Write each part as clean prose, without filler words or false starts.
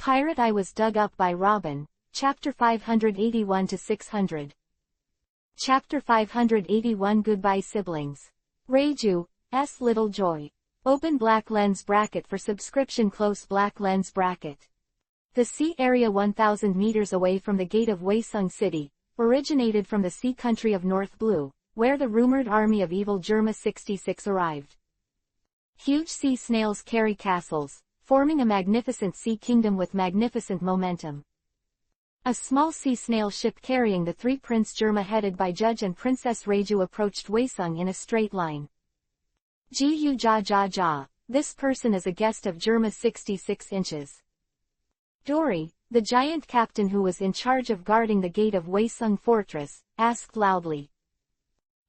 Pirate I Was Dug Up by Robin, Chapter 581-600. Chapter 581 Goodbye Siblings. Reju's Little Joy. Open black lens bracket for subscription. Close black lens bracket. The sea area 1,000 meters away from the gate of Waesung City, originated from the sea country of North Blue, where the rumored army of evil Germa 66 arrived. Huge sea snails carry castles, forming a magnificent sea kingdom with magnificent momentum. A small sea snail ship carrying the three Prince Germa headed by Judge and Princess Reju approached Waesung in a straight line. Ji ja ja ja, this person is a guest of Germa 66 inches. Dory, the giant captain who was in charge of guarding the gate of Waesung Fortress, asked loudly.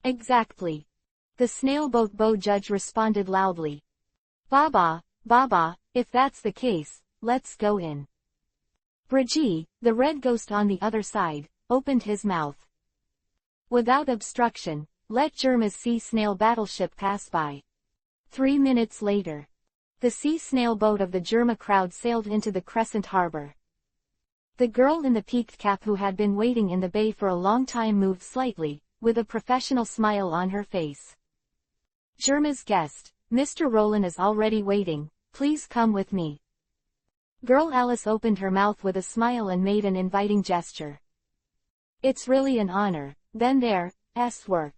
Exactly. The snailboat bow Judge responded loudly. Baba, Baba, if that's the case, let's go in. Brigi, the red ghost on the other side, opened his mouth. Without obstruction, let Germa's sea snail battleship pass by. 3 minutes later, the sea snail boat of the Germa crowd sailed into the Crescent Harbor. The girl in the peaked cap who had been waiting in the bay for a long time moved slightly, with a professional smile on her face. Germa's guest, Mr. Roland is already waiting, please come with me. Girl Alice opened her mouth with a smile and made an inviting gesture. It's really an honor, then there's work.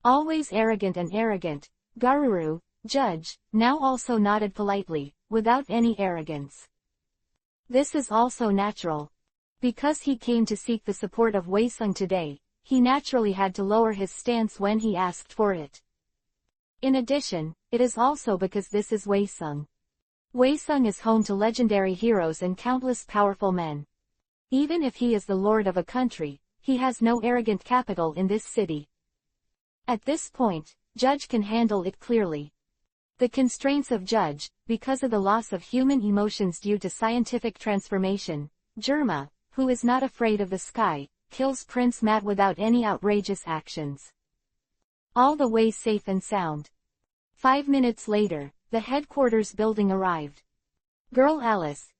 Always arrogant and arrogant, Garuru, Judge, now also nodded politely, without any arrogance. This is also natural. Because he came to seek the support of Waesung today, he naturally had to lower his stance when he asked for it. In addition, it is also because this is Waesung. Waesung is home to legendary heroes and countless powerful men. Even if he is the lord of a country, he has no arrogant capital in this city. At this point, Judge can handle it clearly. The constraints of Judge, because of the loss of human emotions due to scientific transformation, Germa, who is not afraid of the sky, kills Prince Matt without any outrageous actions. All the way safe and sound. 5 minutes later, the headquarters building arrived. Girl Alice,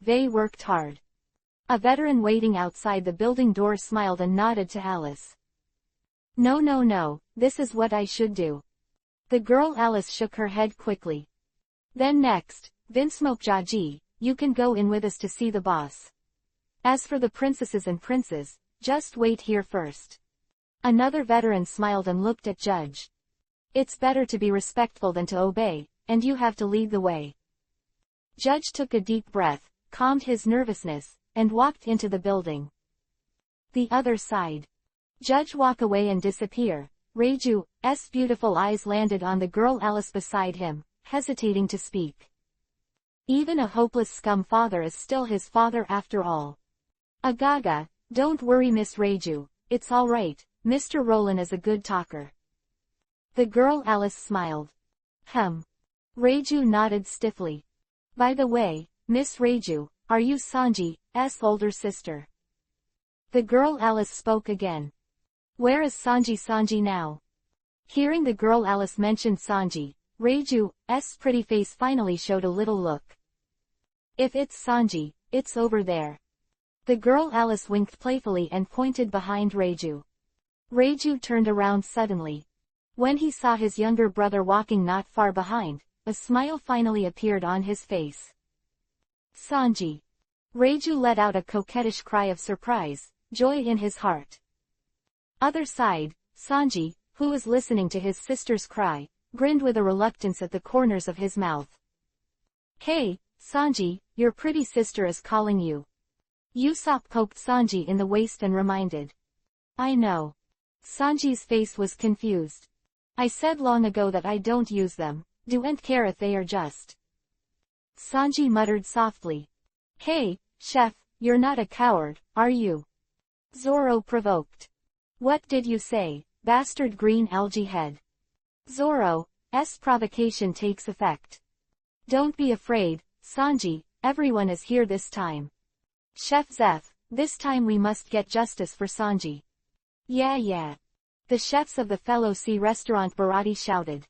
they worked hard. A veteran waiting outside the building door smiled and nodded to Alice. No, this is what I should do. The girl Alice shook her head quickly. Then next, Vinsmoke you can go in with us to see the boss. As for the princesses and princes, just wait here first. Another veteran smiled and looked at Judge. It's better to be respectful than to obey, and you have to lead the way. Judge took a deep breath, calmed his nervousness, and walked into the building. The other side. Judge walk away and disappear. Reju's beautiful eyes landed on the girl Alice beside him, hesitating to speak. Even a hopeless scum father is still his father after all. Agaga, don't worry Miss Reju, it's all right, Mr. Roland is a good talker. The girl Alice smiled. Reju nodded stiffly. By the way, Miss Reju, are you Sanji's older sister? The girl Alice spoke again. Where is Sanji now? Hearing the girl Alice mention Sanji, Reju's pretty face finally showed a little look. If it's Sanji, it's over there. The girl Alice winked playfully and pointed behind Reju. Reju turned around suddenly. When he saw his younger brother walking not far behind, a smile finally appeared on his face. Sanji. Reju let out a coquettish cry of surprise, joy in his heart. Other side, Sanji, who was listening to his sister's cry, grinned with a reluctance at the corners of his mouth. Hey, Sanji, your pretty sister is calling you. Usopp poked Sanji in the waist and reminded. I know. Sanji's face was confused. I said long ago that I don't use them, don't care if they are just. Sanji muttered softly. Hey, chef, you're not a coward, are you? Zoro provoked. What did you say, bastard green algae head? Zoro's provocation takes effect. Don't be afraid, Sanji, everyone is here this time. Chef Zeph, this time we must get justice for Sanji. Yeah. The chefs of the fellow sea restaurant Barati shouted.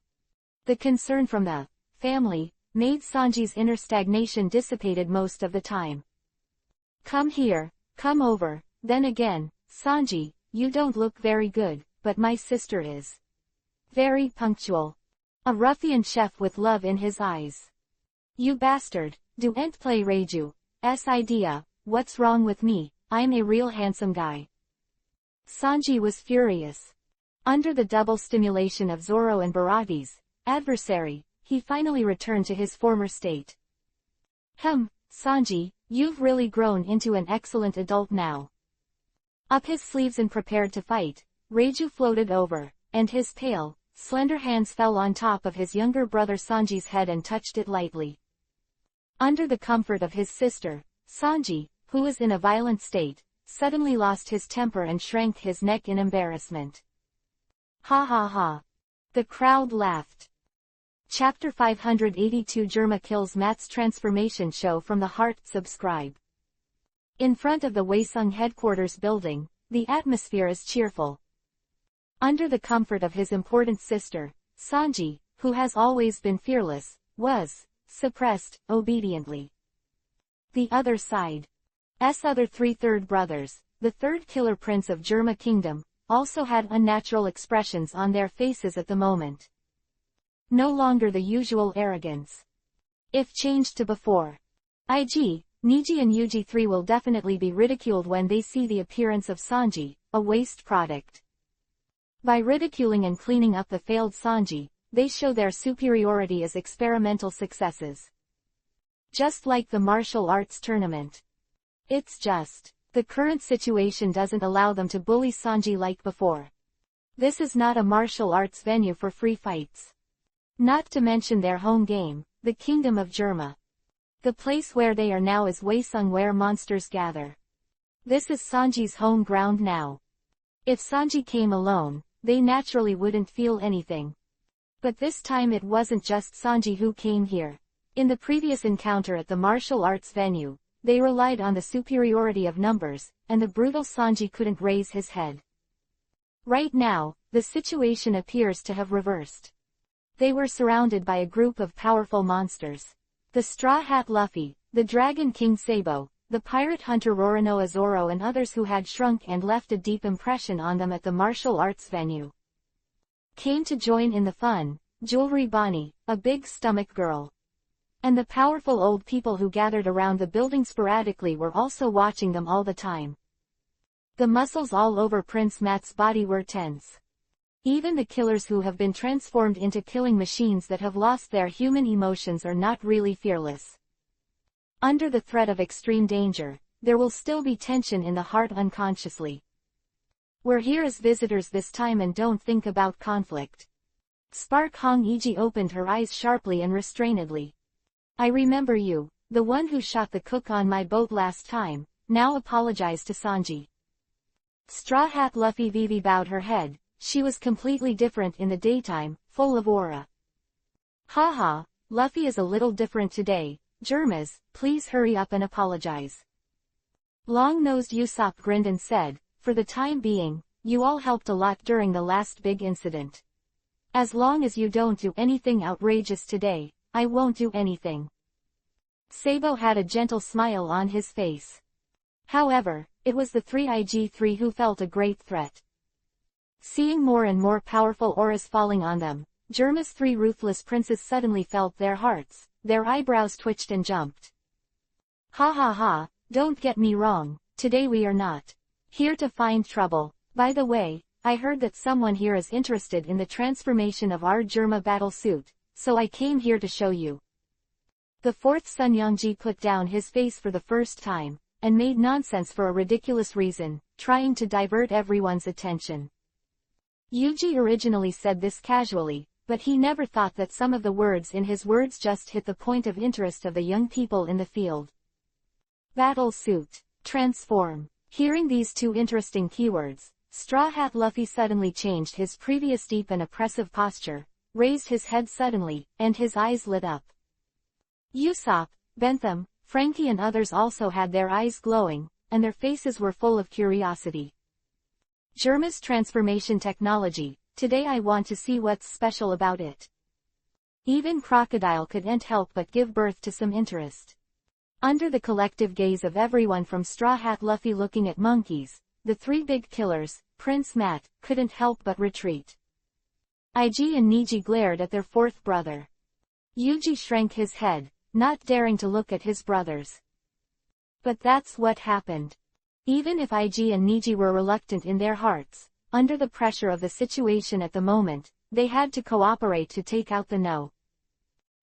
The concern from the family made Sanji's inner stagnation dissipated most of the time. Come here, come over, then again, Sanji, you don't look very good, but my sister is very punctual. A ruffian chef with love in his eyes. You bastard, don't play Reju's idea, what's wrong with me, I'm a real handsome guy. Sanji was furious. Under the double stimulation of Zoro and Barate's adversary, he finally returned to his former state. Sanji, you've really grown into an excellent adult now. Up his sleeves and prepared to fight, Reju floated over, and his pale, slender hands fell on top of his younger brother Sanji's head and touched it lightly. Under the comfort of his sister, Sanji, who was in a violent state, suddenly lost his temper and shrank his neck in embarrassment. Ha ha ha. The crowd laughed. Chapter 582 Germa kills Matt's transformation show from the heart. Subscribe. In front of the Waesung headquarters building, the atmosphere is cheerful. Under the comfort of his important sister, Sanji, who has always been fearless, was suppressed obediently. The other side. Other three third brothers, the third killer prince of Germa Kingdom, also had unnatural expressions on their faces at the moment. No longer the usual arrogance. If changed to before. IG, Niji and Yuji 3 will definitely be ridiculed when they see the appearance of Sanji, a waste product. By ridiculing and cleaning up the failed Sanji, they show their superiority as experimental successes. Just like the martial arts tournament. It's just, the current situation doesn't allow them to bully Sanji like before. This is not a martial arts venue for free fights. Not to mention their home game, the Kingdom of Germa. The place where they are now is Waesung, where monsters gather. This is Sanji's home ground now. If Sanji came alone, they naturally wouldn't feel anything. But this time it wasn't just Sanji who came here. In the previous encounter at the martial arts venue, they relied on the superiority of numbers, and the brutal Sanji couldn't raise his head. Right now, the situation appears to have reversed. They were surrounded by a group of powerful monsters. The Straw Hat Luffy, the Dragon King Sabo, the pirate hunter Roronoa Zoro and others who had shrunk and left a deep impression on them at the martial arts venue. Came to join in the fun, Jewelry Bonnie, a big stomach girl. And the powerful old people who gathered around the building sporadically were also watching them all the time. The muscles all over Prince Matt's body were tense. Even the killers who have been transformed into killing machines that have lost their human emotions are not really fearless. Under the threat of extreme danger, there will still be tension in the heart unconsciously. We're here as visitors this time and don't think about conflict. Spark Hong Iji opened her eyes sharply and restrainedly. I remember you, the one who shot the cook on my boat last time, now apologize to Sanji. Straw Hat Luffy Vivi bowed her head. She was completely different in the daytime, full of aura. Haha, Luffy is a little different today. Germas, please hurry up and apologize. Long-nosed Usopp grinned and said, for the time being, you all helped a lot during the last big incident. As long as you don't do anything outrageous today, I won't do anything. Sabo had a gentle smile on his face. However, it was the 3IG3 who felt a great threat. Seeing more and more powerful auras falling on them, Germa's three ruthless princes suddenly felt their hearts, their eyebrows twitched and jumped. Ha ha ha, don't get me wrong, today we are not here to find trouble. By the way, I heard that someone here is interested in the transformation of our Germa battle suit, so I came here to show you. The fourth son Yongji put down his face for the first time, and made nonsense for a ridiculous reason, trying to divert everyone's attention. Yuji originally said this casually, but he never thought that some of the words in his words just hit the point of interest of the young people in the field. Battle suit. Transform. Hearing these two interesting keywords, Straw Hat Luffy suddenly changed his previous deep and oppressive posture, raised his head suddenly, and his eyes lit up. Usopp, Bentham, Frankie and others also had their eyes glowing, and their faces were full of curiosity. Germa's transformation technology, today I want to see what's special about it. Even Crocodile couldn't help but give birth to some interest. Under the collective gaze of everyone from Straw Hat Luffy looking at monkeys, the three big killers, Prince Matt, couldn't help but retreat. Ig and Niji glared at their fourth brother. Yuji shrank his head, not daring to look at his brothers. But that's what happened. Even if Ig and Niji were reluctant in their hearts, under the pressure of the situation at the moment, they had to cooperate to take out the no.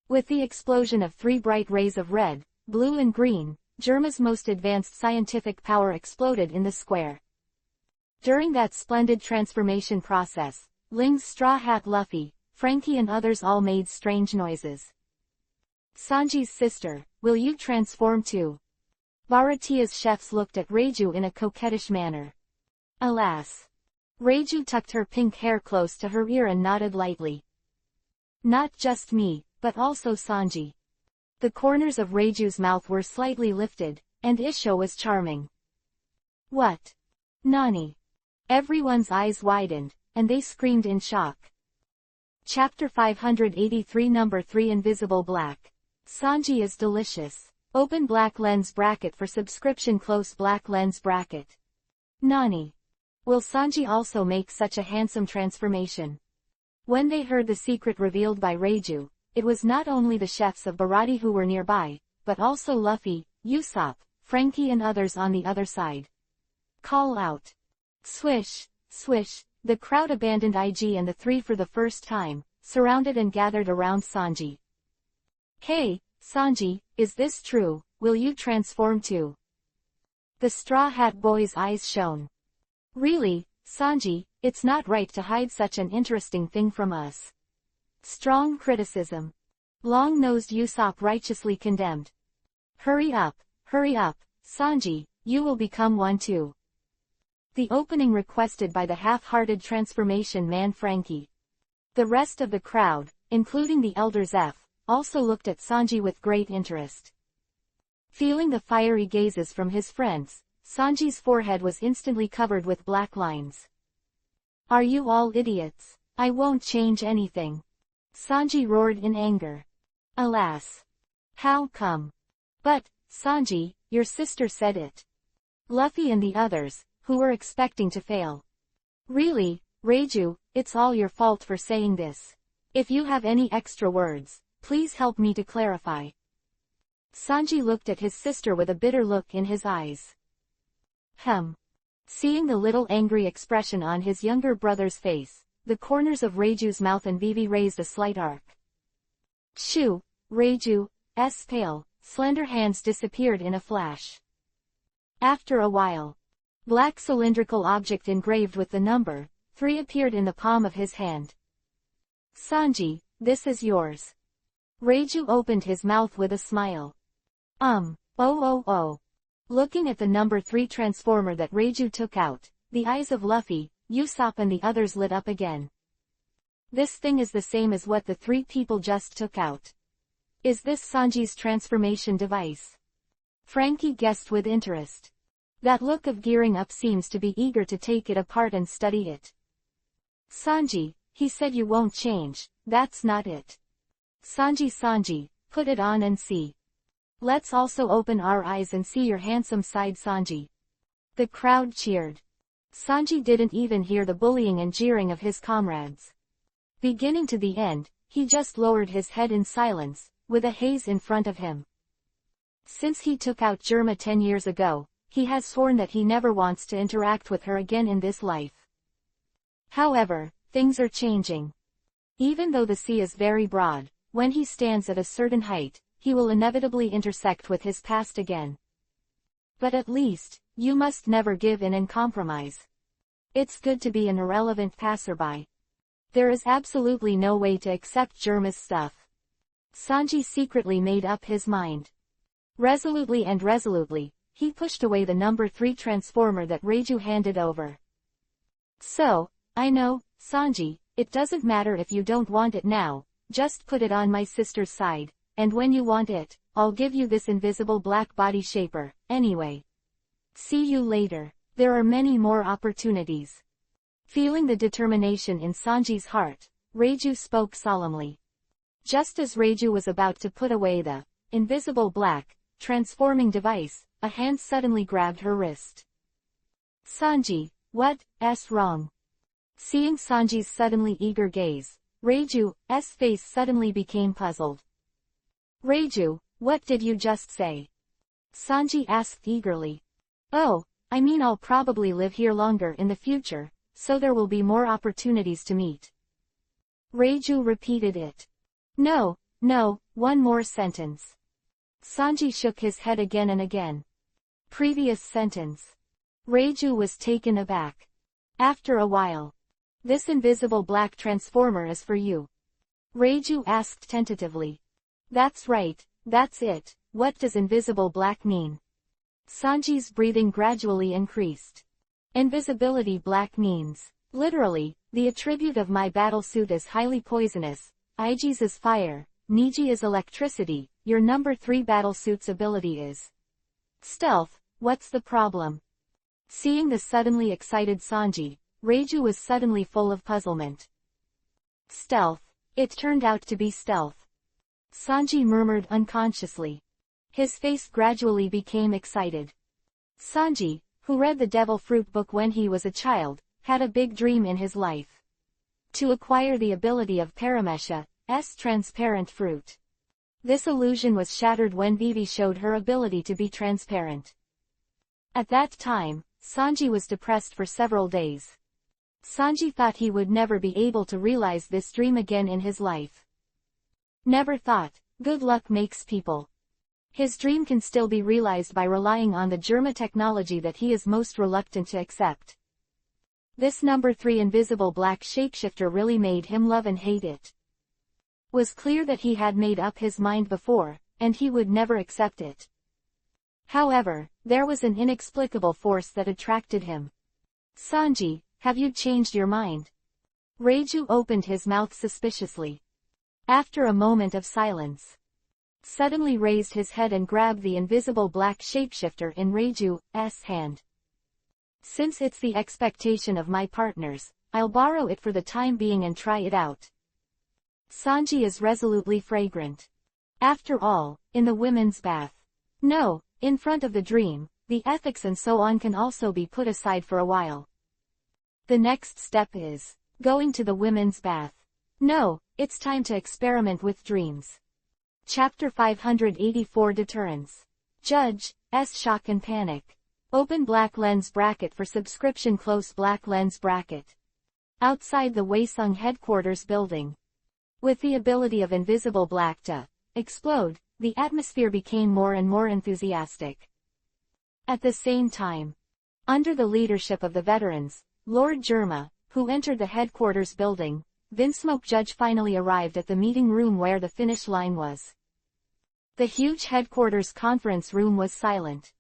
With the explosion of three bright rays of red, blue and green, Germa's most advanced scientific power exploded in the square. During that splendid transformation process, Ling's Straw Hat Luffy, Frankie and others all made strange noises. Sanji's sister, will you transform too? Baratia's chefs looked at Reiju in a coquettish manner. Alas. Reiju tucked her pink hair close to her ear and nodded lightly. Not just me, but also Sanji. The corners of Reiju's mouth were slightly lifted, and Isho was charming. What? Nani? Everyone's eyes widened, and they screamed in shock. Chapter 583 Number 3 Invisible Black. Sanji is delicious. Open black lens bracket for subscription close black lens bracket. Nani? Will Sanji also make such a handsome transformation? When they heard the secret revealed by Reiju, it was not only the chefs of Baratie who were nearby, but also Luffy, Usopp, Frankie and others on the other side. Call out. Swish, swish, the crowd abandoned Ig and the three for the first time, surrounded and gathered around Sanji. Hey, Sanji, is this true? Will you transform too? The Straw Hat Boy's eyes shone. Really, Sanji, it's not right to hide such an interesting thing from us. Strong criticism. Long-nosed Usopp righteously condemned. Hurry up, Sanji, you will become one too. The opening requested by the half-hearted transformation man Frankie. The rest of the crowd, including the elder Zeph, also looked at Sanji with great interest. Feeling the fiery gazes from his friends, Sanji's forehead was instantly covered with black lines. Are you all idiots? I won't change anything. Sanji roared in anger. Alas. How come? But, Sanji, your sister said it. Luffy and the others, who were expecting to fail. Really, Reiju, it's all your fault for saying this. If you have any extra words, please help me to clarify. Sanji looked at his sister with a bitter look in his eyes. Seeing the little angry expression on his younger brother's face, the corners of Reiju's mouth and Vivi raised a slight arc. Shoo, Reiju's pale, slender hands disappeared in a flash. After a while, black cylindrical object engraved with the number 3 appeared in the palm of his hand. Sanji, this is yours. Reiju opened his mouth with a smile. Looking at the number 3 transformer that Reiju took out, the eyes of Luffy, Usopp and the others lit up again. This thing is the same as what the 3 people just took out. Is this Sanji's transformation device? Frankie guessed with interest. That look of gearing up seems to be eager to take it apart and study it. Sanji, he said you won't change, that's not it. Sanji, put it on and see. Let's also open our eyes and see your handsome side Sanji. The crowd cheered. Sanji didn't even hear the bullying and jeering of his comrades. Beginning to the end, he just lowered his head in silence, with a haze in front of him. Since he took out Germa 10 years ago, he has sworn that he never wants to interact with her again in this life. However, things are changing. Even though the sea is very broad, when he stands at a certain height, he will inevitably intersect with his past again. But at least, you must never give in and compromise. It's good to be an irrelevant passerby. There is absolutely no way to accept Germa's stuff. Sanji secretly made up his mind. Resolutely, he pushed away the number 3 transformer that Reiju handed over. So, I know, Sanji, it doesn't matter if you don't want it now, just put it on my sister's side, and when you want it, I'll give you this invisible black body shaper, anyway. See you later. There are many more opportunities. Feeling the determination in Sanji's heart, Reiju spoke solemnly. Just as Reiju was about to put away the invisible black transforming device, a hand suddenly grabbed her wrist. Sanji, what's wrong? Seeing Sanji's suddenly eager gaze, Reiju's face suddenly became puzzled. Reiju, what did you just say? Sanji asked eagerly. Oh, I mean I'll probably live here longer in the future, so there will be more opportunities to meet. Reiju repeated it. No, one more sentence. Sanji shook his head again and again. Previous sentence. Reiju was taken aback. After a while. This invisible black transformer is for you. Reiju asked tentatively. That's right, that's it. What does invisible black mean? Sanji's breathing gradually increased. Invisibility black means, literally, the attribute of my battle suit is highly poisonous, Iji's is fire, Niji is electricity, your number 3 battle suit's ability is stealth. What's the problem? Seeing the suddenly excited Sanji, Reiju was suddenly full of puzzlement. Stealth. It turned out to be stealth. Sanji murmured unconsciously. His face gradually became excited. Sanji, who read the Devil Fruit book when he was a child, had a big dream in his life. To acquire the ability of Paramesha's transparent fruit. This illusion was shattered when Vivi showed her ability to be transparent. At that time, Sanji was depressed for several days. Sanji thought he would never be able to realize this dream again in his life. Never thought, good luck makes people. His dream can still be realized by relying on the Germa technology that he is most reluctant to accept. This number 3 invisible black shapeshifter really made him love and hate it. Was clear that he had made up his mind before, and he would never accept it. However, there was an inexplicable force that attracted him. Sanji, have you changed your mind? Reiju opened his mouth suspiciously. After a moment of silence, suddenly raised his head and grabbed the invisible black shapeshifter in Reiju's hand. Since it's the expectation of my partners, I'll borrow it for the time being and try it out. Sanji is resolutely fragrant. After all, in the women's bath. No, in front of the dream, the ethics and so on can also be put aside for a while. The next step is going to the women's bath. No, it's time to experiment with dreams. Chapter 584 Deterrence. Judge's shock and panic. Open black lens bracket for subscription. Close black lens bracket. Outside the Waesung headquarters building. With the ability of invisible black to explode, the atmosphere became more and more enthusiastic. At the same time, under the leadership of the veterans, Lord Germa, who entered the headquarters building, Vinsmoke Judge finally arrived at the meeting room where the finish line was. The huge headquarters conference room was silent.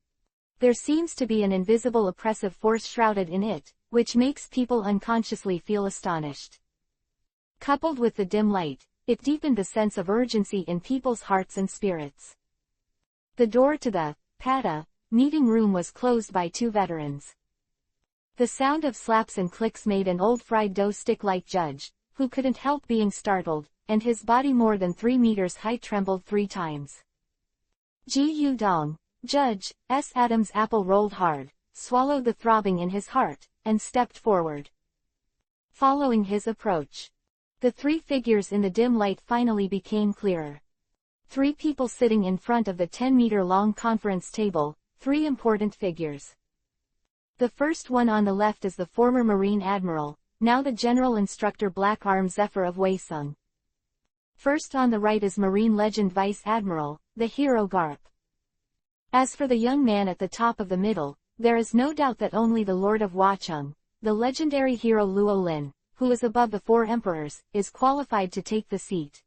There seems to be an invisible oppressive force shrouded in it, which makes people unconsciously feel astonished. Coupled with the dim light, it deepened the sense of urgency in people's hearts and spirits. The door to the Pata meeting room was closed by 2 veterans. The sound of slaps and clicks made an old fried dough stick-like judge, who couldn't help being startled, and his body more than 3 meters high trembled 3 times. Ji Yu Dong, Judge's Adam's apple rolled hard, swallowed the throbbing in his heart, and stepped forward. Following his approach, the 3 figures in the dim light finally became clearer. 3 people sitting in front of the 10-meter-long conference table, 3 important figures. The first one on the left is the former Marine Admiral, now the General Instructor Black Arm Zephyr of Waesung. First on the right is Marine Legend Vice Admiral, the hero Garp. As for the young man at the top of the middle, there is no doubt that only the Lord of Wachung, the legendary hero Luo Lin, who is above the 4 emperors, is qualified to take the seat.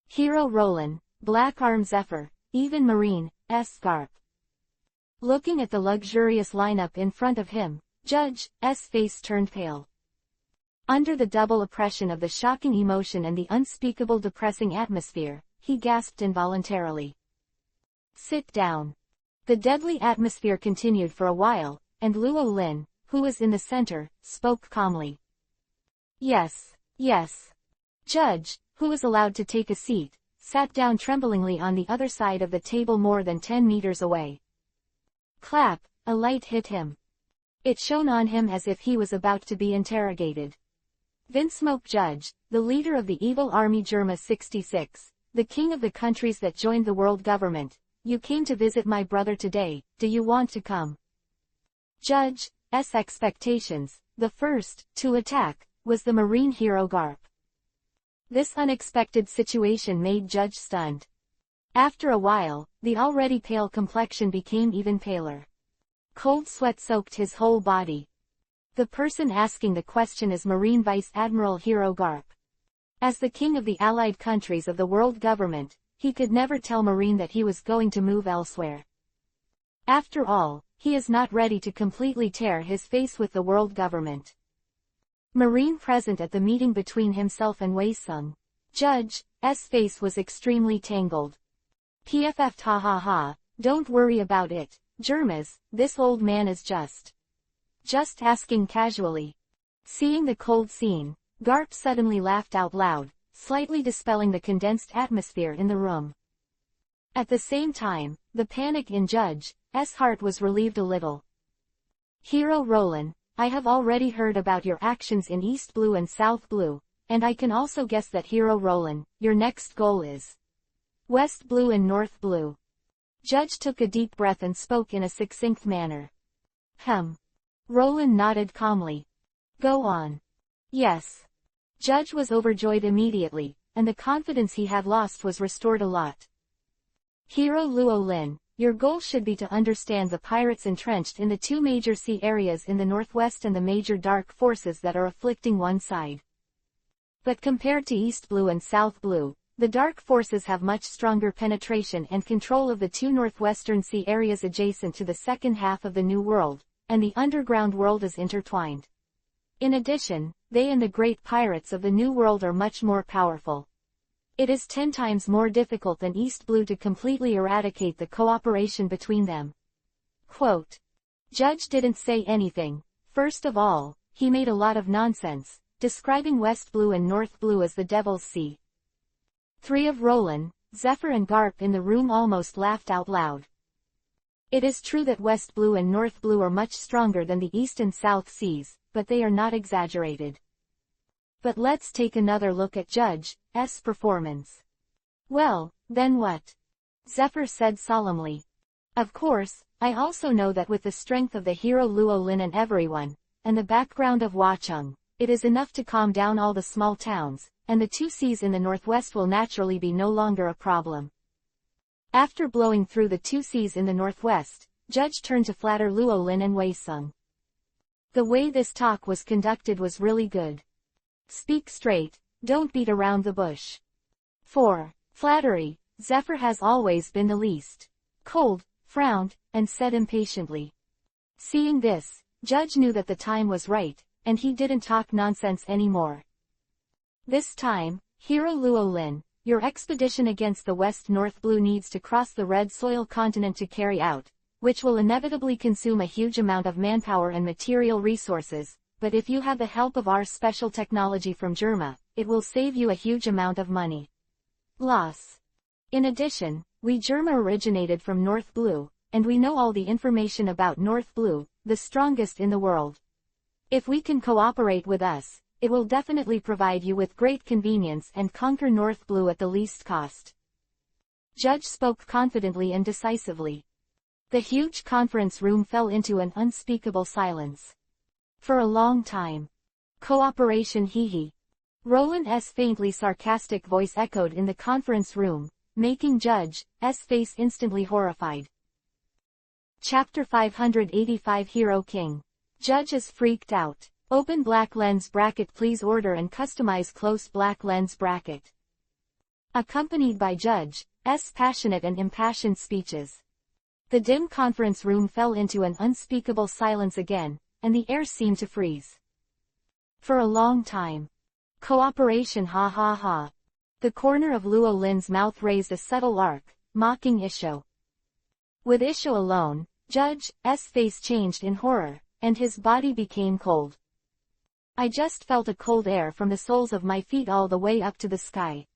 Hero Roland, Black Arm Zephyr, even Marine Garp. Looking at the luxurious lineup in front of him, Judge's face turned pale. Under the double oppression of the shocking emotion and the unspeakable depressing atmosphere, he gasped involuntarily. Sit down. The deadly atmosphere continued for a while, and Luo Lin, who was in the center, spoke calmly. Yes. Judge, who was allowed to take a seat, sat down tremblingly on the other side of the table more than 10 meters away. Clap, a light hit him. It shone on him as if he was about to be interrogated. Vinsmoke Judge, the leader of the evil army Germa 66, the king of the countries that joined the world government, you came to visit my brother today, do you want to come? Judge's expectations, the first to attack, was the marine hero Garp. This unexpected situation made Judge stunned. After a while, the already pale complexion became even paler. Cold sweat soaked his whole body. The person asking the question is Marine Vice Admiral Hero Garp. As the king of the allied countries of the world government, he could never tell Marine that he was going to move elsewhere. After all, he is not ready to completely tear his face with the world government. Marine present at the meeting between himself and Wei Sung. Judge's face was extremely tangled. PFF ha ha ha, don't worry about it, Germas, this old man is just asking casually. Seeing the cold scene, Garp suddenly laughed out loud, slightly dispelling the condensed atmosphere in the room. At the same time, the panic in Judge's heart was relieved a little. Hero Roland, I have already heard about your actions in East Blue and South Blue, and I can also guess that Hero Roland, your next goal is West Blue and North Blue. Judge took a deep breath and spoke in a succinct manner. Roland nodded calmly. Go on. Yes. Judge was overjoyed immediately, and the confidence he had lost was restored a lot. Hero Luo Lin, your goal should be to understand the pirates entrenched in the two major sea areas in the northwest and the major dark forces that are afflicting one side. But compared to East Blue and South Blue, the dark forces have much stronger penetration and control of the two northwestern sea areas adjacent to the second half of the New World, and the underground world is intertwined. In addition, they and the great pirates of the New World are much more powerful. It is 10 times more difficult than East Blue to completely eradicate the cooperation between them. Quote. Judge didn't say anything. First of all, he made a lot of nonsense, describing West Blue and North Blue as the Devil's Sea. 3 of Roland, Zephyr and Garp in the room almost laughed out loud. It is true that West Blue and North Blue are much stronger than the East and South Seas, but they are not exaggerated. But let's take another look at Judge's performance. Well, then what? Zephyr said solemnly. Of course, I also know that with the strength of the hero Luo Lin and everyone, and the background of Wachung, it is enough to calm down all the small towns, and the two seas in the northwest will naturally be no longer a problem. After blowing through the two seas in the northwest, Judge turned to flatter Luo Lin and Wei Sung. The way this talk was conducted was really good. Speak straight, don't beat around the bush. 4. Flattery, Zephyr has always been the least. Cold, frowned, and said impatiently. Seeing this, Judge knew that the time was right, and he didn't talk nonsense anymore. This time, Hero Luo Lin, your expedition against the West North Blue needs to cross the Red Soil continent to carry out, which will inevitably consume a huge amount of manpower and material resources, but if you have the help of our special technology from Germa, it will save you a huge amount of money. Loss. In addition, we Germa originated from North Blue, and we know all the information about North Blue, the strongest in the world. If we can cooperate with us, it will definitely provide you with great convenience and conquer North Blue at the least cost. Judge spoke confidently and decisively. The huge conference room fell into an unspeakable silence. For a long time. Cooperation hee. Roland's faintly sarcastic voice echoed in the conference room, making Judge's face instantly horrified. Chapter 585 Hero King. Judge is freaked out. Open black lens bracket please order and customize close black lens bracket. Accompanied by Judge's passionate and impassioned speeches. The dim conference room fell into an unspeakable silence again, and the air seemed to freeze. For a long time. Cooperation ha ha ha. The corner of Luo Lin's mouth raised a subtle arc, mocking Isho. With Isho alone, Judge's face changed in horror, and his body became cold. I just felt a cold air from the soles of my feet all the way up to the sky.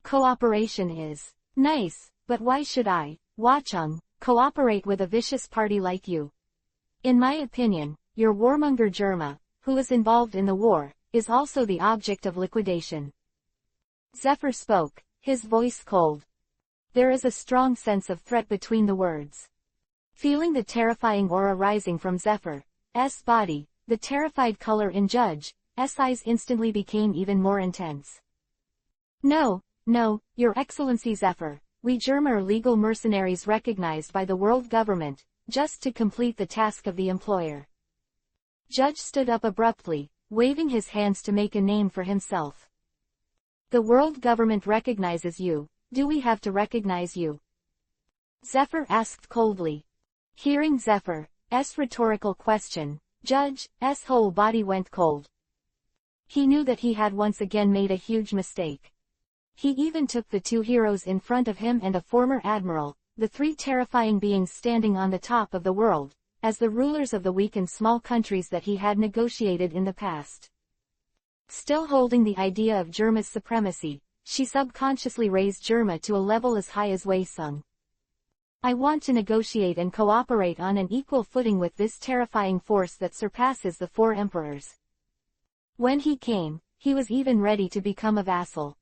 Cooperation is nice, but why should I, Wachung, cooperate with a vicious party like you? In my opinion, your warmonger Germa, who is involved in the war, is also the object of liquidation. Zephyr spoke, his voice cold. There is a strong sense of threat between the words. Feeling the terrifying aura rising from Zephyr's body, the terrified color in Judge's eyes instantly became even more intense. No, Your Excellency Zephyr, we Germa are legal mercenaries recognized by the world government, just to complete the task of the employer. Judge stood up abruptly, waving his hands to make a name for himself. The world government recognizes you, do we have to recognize you? Zephyr asked coldly. Hearing Zephyr's rhetorical question, Judge's whole body went cold. He knew that he had once again made a huge mistake. He even took the two heroes in front of him and a former admiral, the three terrifying beings standing on the top of the world, as the rulers of the weak and small countries that he had negotiated in the past. Still holding the idea of Germa's supremacy, she subconsciously raised Germa to a level as high as Wei Sung. I want to negotiate and cooperate on an equal footing with this terrifying force that surpasses the four emperors. When he came, he was even ready to become a vassal.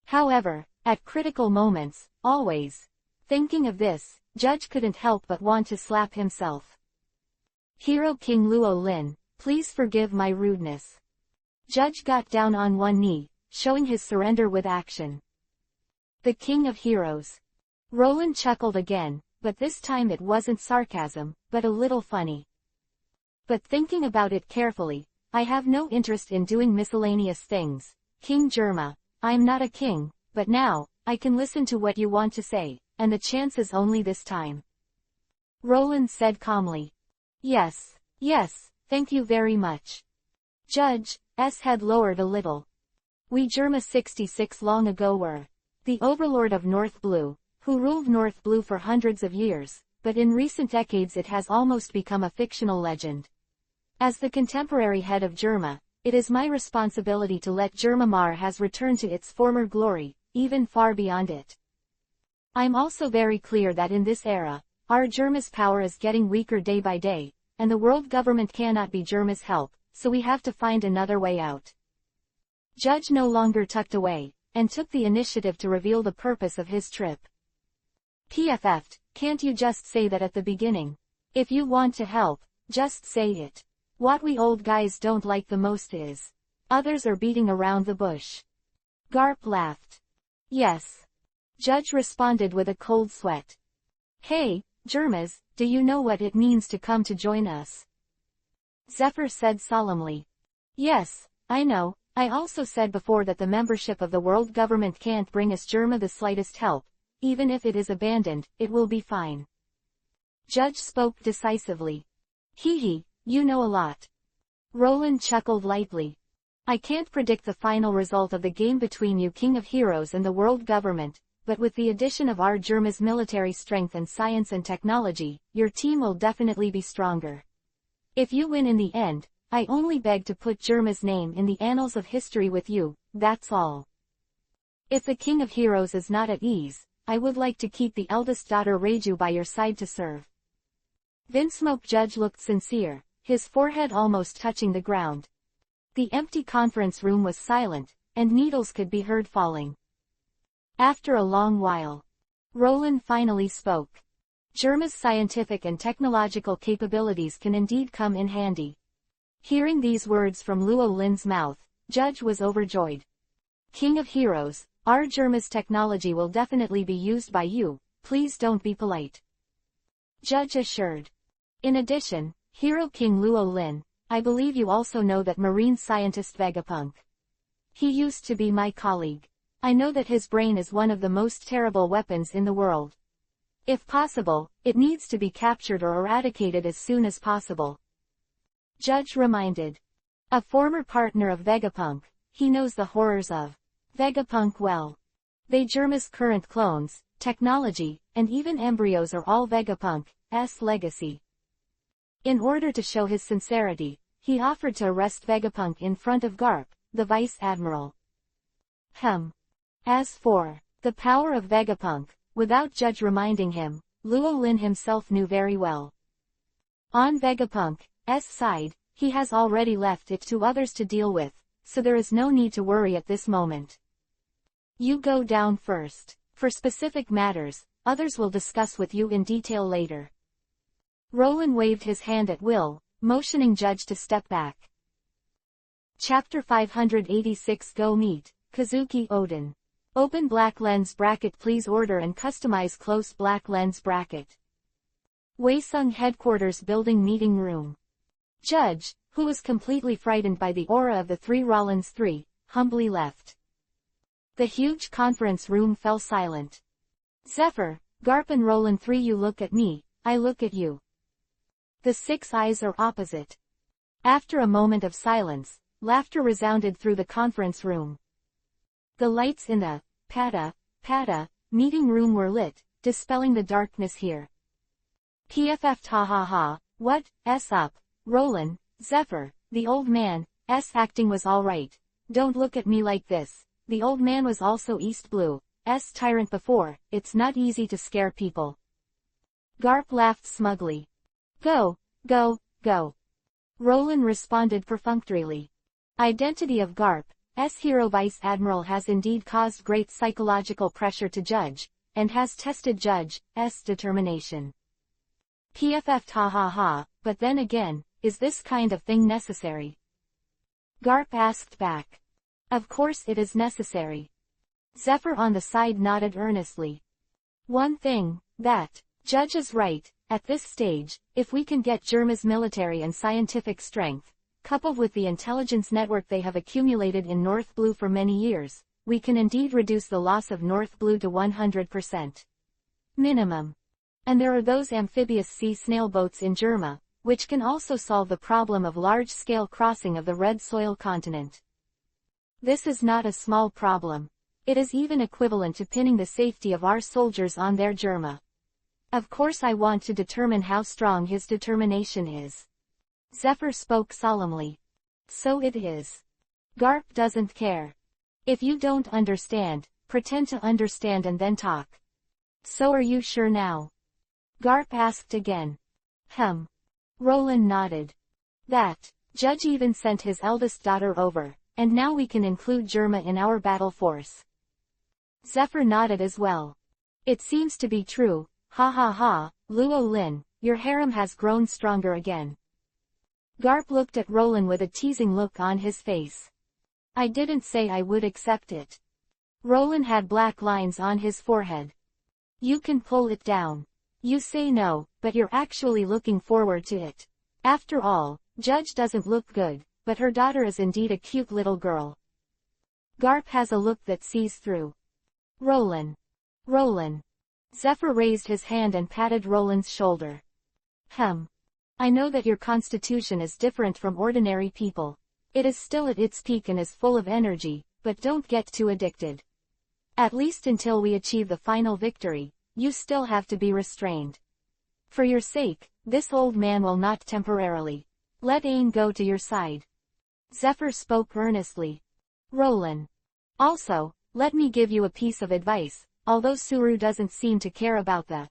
However, at critical moments, always thinking of this, Judge couldn't help but want to slap himself. Hero King Luo Lin, please forgive my rudeness. Judge got down on one knee, showing his surrender with action. The King of Heroes. Roland chuckled again, but this time it wasn't sarcasm, but a little funny. But thinking about it carefully, I have no interest in doing miscellaneous things. King Germa, I'm not a king, but now, I can listen to what you want to say, and the chance is only this time. Roland said calmly. Yes, thank you very much. Judge's head lowered a little. We Germa 66 long ago were the overlord of North Blue, who ruled North Blue for hundreds of years, but in recent decades it has almost become a fictional legend. As the contemporary head of Germa, it is my responsibility to let Germa Mar has returned to its former glory, even far beyond it. I'm also very clear that in this era, our Germa's power is getting weaker day by day, and the world government cannot be Germa's help, so we have to find another way out. Judge no longer tucked away, and took the initiative to reveal the purpose of his trip. PFF, can't you just say that at the beginning? If you want to help, just say it. What we old guys don't like the most is others are beating around the bush. Garp laughed. Yes. Judge responded with a cold sweat. Hey, Germas, do you know what it means to come to join us? Zephyr said solemnly. Yes, I know. I also said before that the membership of the world government can't bring us Germa the slightest help. Even if it is abandoned, it will be fine. Judge spoke decisively. Hee, you know a lot. Roland chuckled lightly. I can't predict the final result of the game between you King of Heroes and the world government, but with the addition of our Germa's military strength and science and technology, your team will definitely be stronger. If you win in the end, I only beg to put Germa's name in the annals of history with you, that's all. If the King of Heroes is not at ease, I would like to keep the eldest daughter Reiju by your side to serve. Vinsmoke Judge looked sincere, his forehead almost touching the ground. The empty conference room was silent, and needles could be heard falling. After a long while, Roland finally spoke. Germa's scientific and technological capabilities can indeed come in handy. Hearing these words from Luo Lin's mouth, Judge was overjoyed. King of Heroes, our Germa's technology will definitely be used by you, please don't be polite. Judge assured. In addition, Hero King Luo Lin, I believe you also know that marine scientist Vegapunk. He used to be my colleague. I know that his brain is one of the most terrible weapons in the world. If possible, it needs to be captured or eradicated as soon as possible. Judge reminded. A former partner of Vegapunk, he knows the horrors of Vegapunk well. They Germa's current clones, technology, and even embryos are all Vegapunk's legacy. In order to show his sincerity, he offered to arrest Vegapunk in front of Garp, the Vice Admiral. As for the power of Vegapunk, without Judge reminding him, Luo Lin himself knew very well. On Vegapunk's side, he has already left it to others to deal with, so there is no need to worry at this moment. You go down first. For specific matters, others will discuss with you in detail later. Roland waved his hand at will, motioning Judge to step back. Chapter 586 Go Meet Kazuki Odin. Open black lens bracket. Please order and customize close black lens bracket. Waesung Headquarters Building Meeting Room. Judge, who was completely frightened by the aura of the three Rollins 3, humbly left. The huge conference room fell silent. Zephyr, Garp and Roland 3. You look at me, I look at you. The six eyes are opposite. After a moment of silence, laughter resounded through the conference room. The lights in the Pada meeting room were lit, dispelling the darkness here. PFF ha ha ha, what's up, Roland, Zephyr, the old man's acting was alright. Don't look at me like this. The old man was also East Blue's tyrant before, it's not easy to scare people. Garp laughed smugly. Go. Roland responded perfunctorily. Identity of Garp's hero Vice Admiral has indeed caused great psychological pressure to Judge, and has tested Judge's determination. PFF ha ha ha, but then again, is this kind of thing necessary? Garp asked back. Of course it is necessary. Zephyr on the side nodded earnestly. One thing, that Judge is right, at this stage, if we can get Germa's military and scientific strength, coupled with the intelligence network they have accumulated in North Blue for many years, we can indeed reduce the loss of North Blue to 100%. Minimum. And there are those amphibious sea snail boats in Germa, which can also solve the problem of large-scale crossing of the red soil continent. This is not a small problem. It is even equivalent to pinning the safety of our soldiers on their Germa. Of course I want to determine how strong his determination is. Zephyr spoke solemnly. So it is. Garp doesn't care. If you don't understand, pretend to understand and then talk. So are you sure now? Garp asked again. Roland nodded. That Judge even sent his eldest daughter over, and now we can include Germa in our battle force. Zephyr nodded as well. It seems to be true, ha ha ha, Luo Lin, your harem has grown stronger again. Garp looked at Roland with a teasing look on his face. I didn't say I would accept it. Roland had black lines on his forehead. You can pull it down. You say no, but you're actually looking forward to it. After all, Judge doesn't look good, but her daughter is indeed a cute little girl. Garp has a look that sees through. Roland. Zephyr raised his hand and patted Roland's shoulder. I know that your constitution is different from ordinary people. It is still at its peak and is full of energy, but don't get too addicted. At least until we achieve the final victory, you still have to be restrained. For your sake, this old man will not temporarily let Ain go to your side. Zephyr spoke earnestly. Roland. Also, let me give you a piece of advice, although Suru doesn't seem to care about the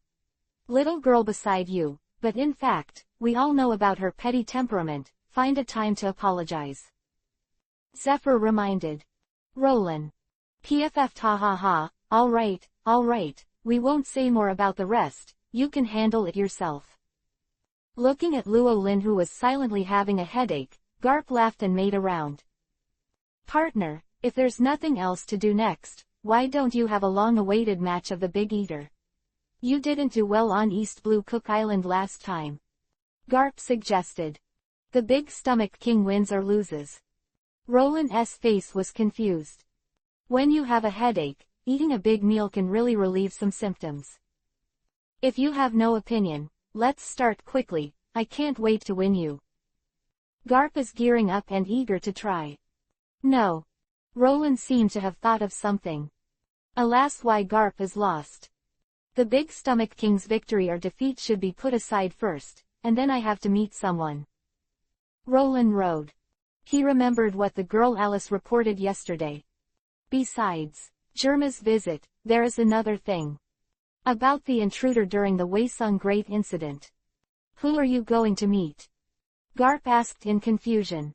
little girl beside you, but in fact, we all know about her petty temperament, find a time to apologize. Zephyr reminded. Roland. PFF ha ha ha, alright, we won't say more about the rest, you can handle it yourself. Looking at Luo Lin who was silently having a headache, Garp laughed and made a round. Partner, if there's nothing else to do next, why don't you have a long-awaited match of the Big Eater? You didn't do well on East Blue Cook Island last time. Garp suggested. The Big Stomach King wins or loses. Roland's face was confused. When you have a headache, eating a big meal can really relieve some symptoms. If you have no opinion, let's start quickly, I can't wait to win you. Garp is gearing up and eager to try. No. Roland seemed to have thought of something. Alas, why Garp is lost. The Big Stomach King's victory or defeat should be put aside first, and then I have to meet someone. Roland rode. He remembered what the girl Alice reported yesterday. Besides Germa's visit, there is another thing. About the intruder during the Waesung Great Incident. Who are you going to meet? Garp asked in confusion.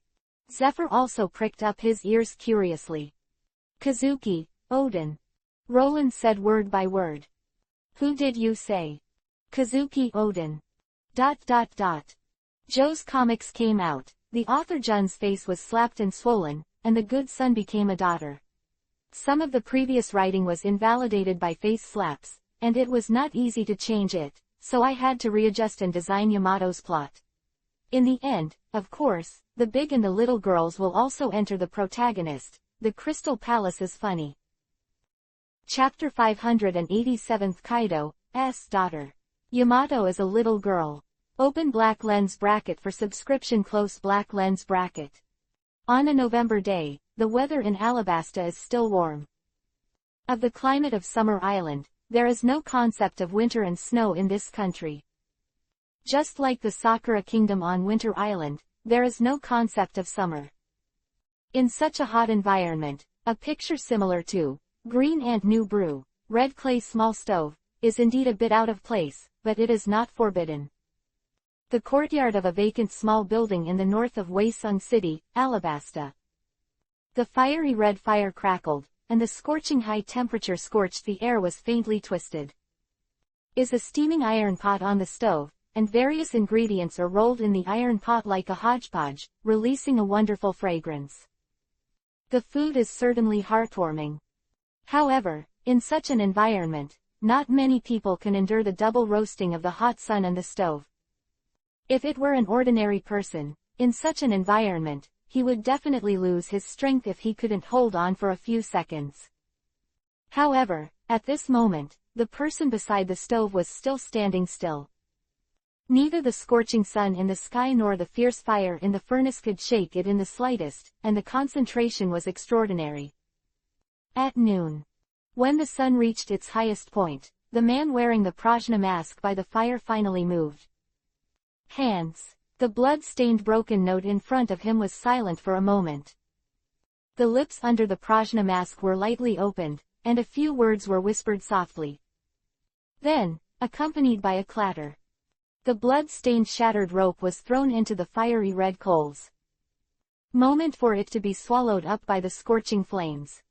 Zephyr also pricked up his ears curiously. Kazuki, Odin. Roland said word by word. Who did you say? Kazuki Odin. ... Joe's comics came out. The author Jun's face was slapped and swollen, and the good son became a daughter. Some of the previous writing was invalidated by face slaps, and it was not easy to change it, so I had to readjust and design Yamato's plot. In the end, of course, the big and the little girls will also enter the protagonist. The Crystal Palace is funny. Chapter 587 Kaido's daughter. Yamato is a little girl. Open black lens bracket for subscription close black lens bracket. On a November day, the weather in Alabasta is still warm. Of the climate of Summer Island, there is no concept of winter and snow in this country. Just like the Sakura Kingdom on Winter Island, there is no concept of summer. In such a hot environment, a picture similar to Green Ant New Brew, Red Clay Small Stove, is indeed a bit out of place, but it is not forbidden. The courtyard of a vacant small building in the north of Waesung City, Alabasta. The fiery red fire crackled, and the scorching high temperature scorched the air was faintly twisted. Is a steaming iron pot on the stove, and various ingredients are rolled in the iron pot like a hodgepodge, releasing a wonderful fragrance. The food is certainly heartwarming. However, in such an environment, not many people can endure the double roasting of the hot sun and the stove. If it were an ordinary person, in such an environment, he would definitely lose his strength if he couldn't hold on for a few seconds. However, at this moment, the person beside the stove was still standing still. Neither the scorching sun in the sky nor the fierce fire in the furnace could shake it in the slightest, and the concentration was extraordinary. At noon, when the sun reached its highest point, the man wearing the prajna mask by the fire finally moved. Hands. The blood-stained broken note in front of him was silent for a moment. The lips under the prajna mask were lightly opened, and a few words were whispered softly. Then, accompanied by a clatter, the blood-stained shattered rope was thrown into the fiery red coals. Moment for it to be swallowed up by the scorching flames.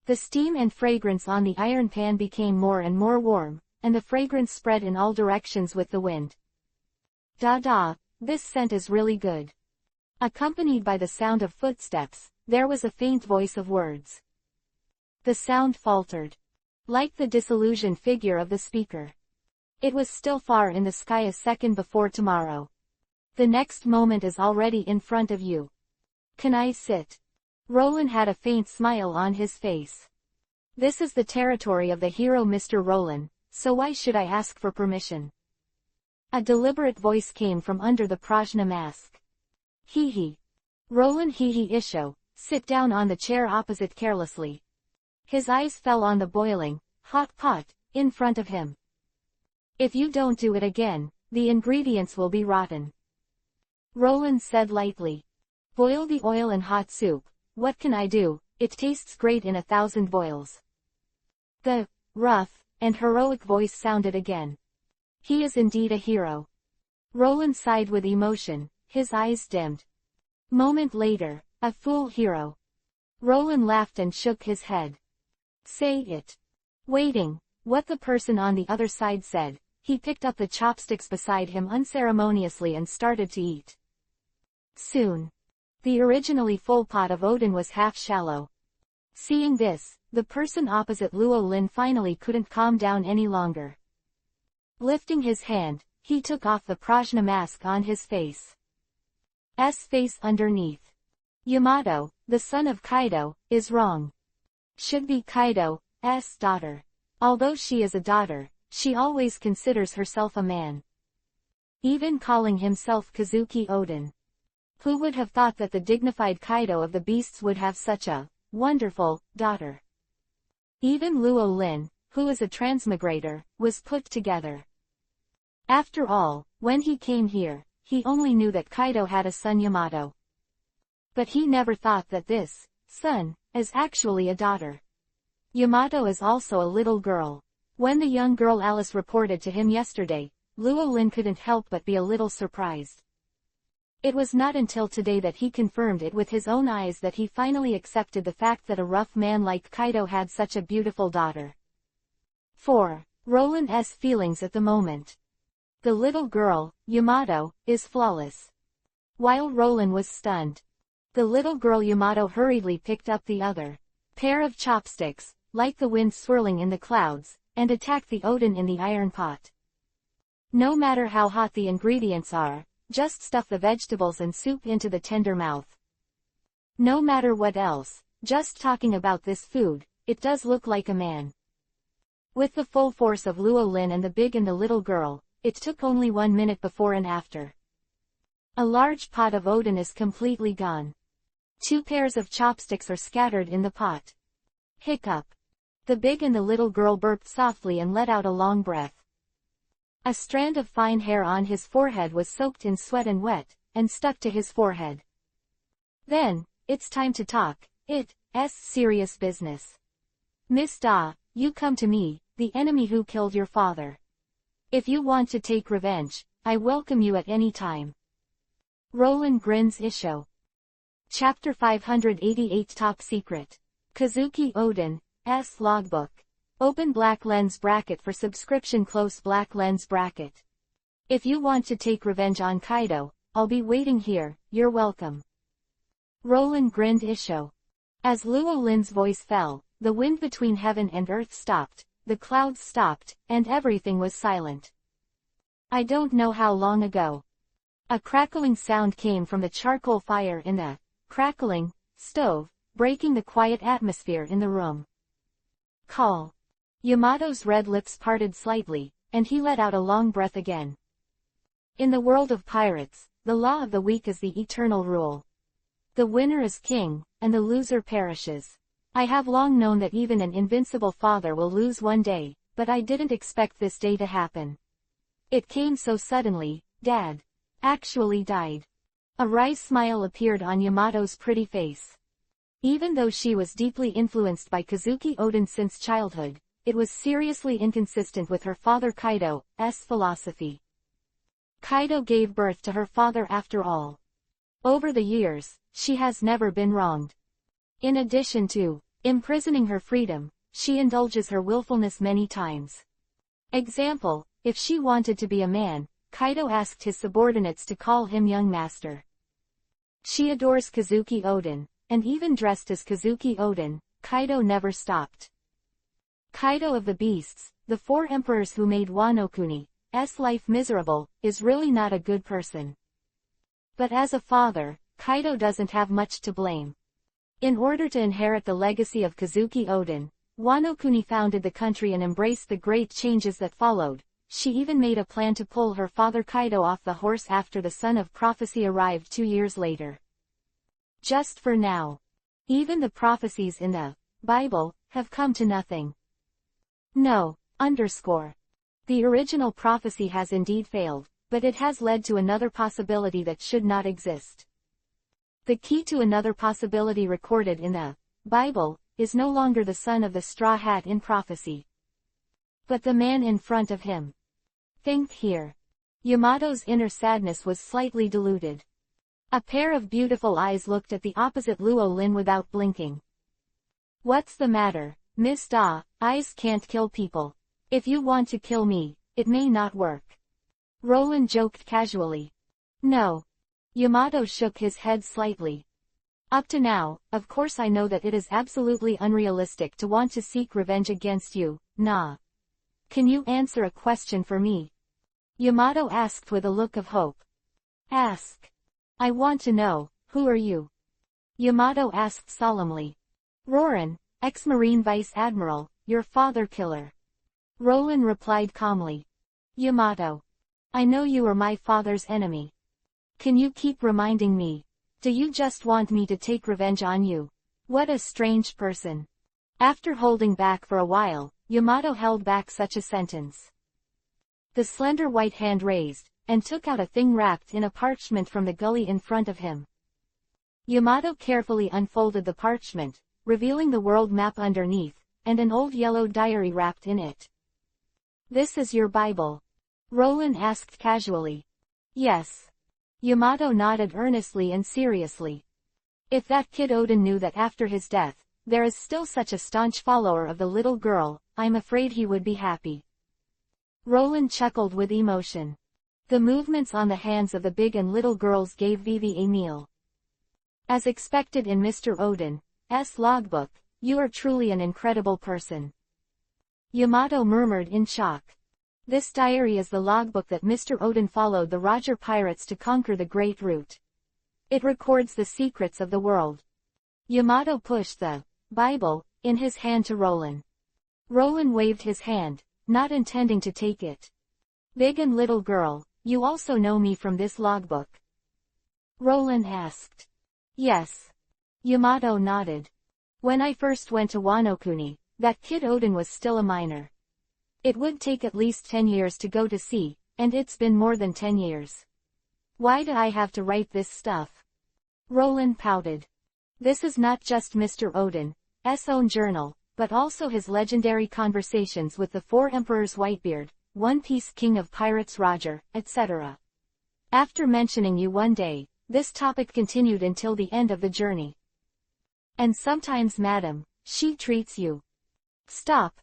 The steam and fragrance on the iron pan became more and more warm, and the fragrance spread in all directions with the wind. This scent is really good. Accompanied by the sound of footsteps, there was a faint voice of words. The sound faltered, like the disillusioned figure of the speaker. It was still far in the sky a second before tomorrow. The next moment is already in front of you. Can I sit? Roland had a faint smile on his face. This is the territory of the hero Mr. Roland, so why should I ask for permission? A deliberate voice came from under the prajna mask. Hee. Roland Isho, sit down on the chair opposite carelessly. His eyes fell on the boiling, hot pot, in front of him. If you don't do it again, the ingredients will be rotten. Roland said lightly. Boil the oil in hot soup. What can I do? It tastes great in 1,000 boils. The rough and heroic voice sounded again. He is indeed a hero. Roland sighed with emotion, his eyes dimmed. Moment later, a fool hero. Roland laughed and shook his head. Say it. Waiting, what the person on the other side said, he picked up the chopsticks beside him unceremoniously and started to eat. Soon, the originally full pot of Odin was half shallow. Seeing this, the person opposite Luo Lin finally couldn't calm down any longer. Lifting his hand, he took off the prajna mask on his face. Face underneath. Yamato, the son of Kaido, is wrong. Should be Kaido's daughter. Although she is a daughter, she always considers herself a man. Even calling himself Kazuki Odin. Who would have thought that the dignified Kaido of the beasts would have such a wonderful daughter? Even Luo Lin, who is a transmigrator, was put together. After all, when he came here, he only knew that Kaido had a son Yamato. But he never thought that this son is actually a daughter. Yamato is also a little girl. When the young girl Alice reported to him yesterday, Luo Lin couldn't help but be a little surprised. It was not until today that he confirmed it with his own eyes that he finally accepted the fact that a rough man like Kaido had such a beautiful daughter. 4. Roland's feelings at the moment. The little girl, Yamato, is flawless. While Roland was stunned, the little girl Yamato hurriedly picked up the other pair of chopsticks, like the wind swirling in the clouds, and attacked the Odin in the iron pot. No matter how hot the ingredients are, just stuff the vegetables and soup into the tender mouth. No matter what else, just talking about this food, it does look like a man. With the full force of Luo Lin and the big and the little girl, it took only 1 minute before and after. A large pot of Odin is completely gone. 2 pairs of chopsticks are scattered in the pot. Hiccup. The big and the little girl burped softly and let out a long breath. A strand of fine hair on his forehead was soaked in sweat and wet, and stuck to his forehead. Then, it's time to talk, it's serious business. Miss Da, you come to me, the enemy who killed your father. If you want to take revenge, I welcome you at any time. Roland grins Isho. Chapter 588 Top Secret. Kazuki Odin's Logbook. Open black lens bracket for subscription. Close black lens bracket. If you want to take revenge on Kaido, I'll be waiting here, you're welcome. Roland grinned Isho. As Luo Lin's voice fell, the wind between heaven and earth stopped, the clouds stopped, and everything was silent. I don't know how long ago. A crackling sound came from the charcoal fire in the crackling stove, breaking the quiet atmosphere in the room. Call. Yamato's red lips parted slightly, and he let out a long breath again. In the world of pirates, the law of the weak is the eternal rule. The winner is king, and the loser perishes. I have long known that even an invincible father will lose one day, but I didn't expect this day to happen. It came so suddenly. Dad actually died. A wry smile appeared on Yamato's pretty face. Even though she was deeply influenced by Kazuki Odin since childhood, it was seriously inconsistent with her father Kaido's philosophy. Kaido gave birth to her father after all. Over the years, she has never been wronged. In addition to imprisoning her freedom, she indulges her willfulness many times. Example, if she wanted to be a man, Kaido asked his subordinates to call him young master. She adores Kazuki Odin, and even dressed as Kazuki Odin, Kaido never stopped. Kaido of the Beasts, the 4 emperors who made Wano Kuni's life miserable, is really not a good person. But as a father, Kaido doesn't have much to blame. In order to inherit the legacy of Kazuki Odin, Wano Kuni founded the country and embraced the great changes that followed. She even made a plan to pull her father Kaido off the horse after the Son of Prophecy arrived 2 years later. Just for now. Even the prophecies in the Bible have come to nothing. No. The original prophecy has indeed failed, but it has led to another possibility that should not exist. The key to another possibility recorded in the Bible is no longer the son of the straw hat in prophecy, but the man in front of him. Think here. Yamato's inner sadness was slightly diluted. A pair of beautiful eyes looked at the opposite Luo Lin without blinking. What's the matter, Miss Da? Eyes can't kill people. If you want to kill me, it may not work. Roland joked casually. No. Yamato shook his head slightly. Up to now, of course I know that it is absolutely unrealistic to want to seek revenge against you, nah. Can you answer a question for me? Yamato asked with a look of hope. Ask. I want to know, who are you? Yamato asked solemnly. Roran, ex-Marine Vice Admiral, your father killer. Roland replied calmly. Yamato. I know you are my father's enemy. Can you keep reminding me? Do you just want me to take revenge on you? What a strange person. After holding back for a while, Yamato held back such a sentence. The slender white hand raised, and took out a thing wrapped in a parchment from the gully in front of him. Yamato carefully unfolded the parchment, revealing the world map underneath, and an old yellow diary wrapped in it. "This is your Bible?" Roland asked casually. "Yes." Yamato nodded earnestly and seriously. If that kid Odin knew that after his death, there is still such a staunch follower of the little girl, I'm afraid he would be happy. Roland chuckled with emotion. The movements on the hands of the big and little girls gave Vivi a kneel. "As expected in Mr. Odin's logbook, you are truly an incredible person." Yamato murmured in shock. "This diary is the logbook that Mr. Odin followed the Roger pirates to conquer the Great Route. It records the secrets of the world." Yamato pushed the Bible in his hand to Roland. Roland waved his hand, not intending to take it. "Big and little girl, you also know me from this logbook?" Roland asked. "Yes." Yamato nodded. "When I first went to Wano-kuni, that kid Odin was still a minor. It would take at least 10 years to go to sea, and it's been more than 10 years. Why do I have to write this stuff?" Roland pouted. "This is not just Mr. Odin's own journal, but also his legendary conversations with the 4 emperors Whitebeard, One Piece King of Pirates Roger, etc. After mentioning you one day, this topic continued until the end of the journey. And sometimes madam, she treats you." Stop.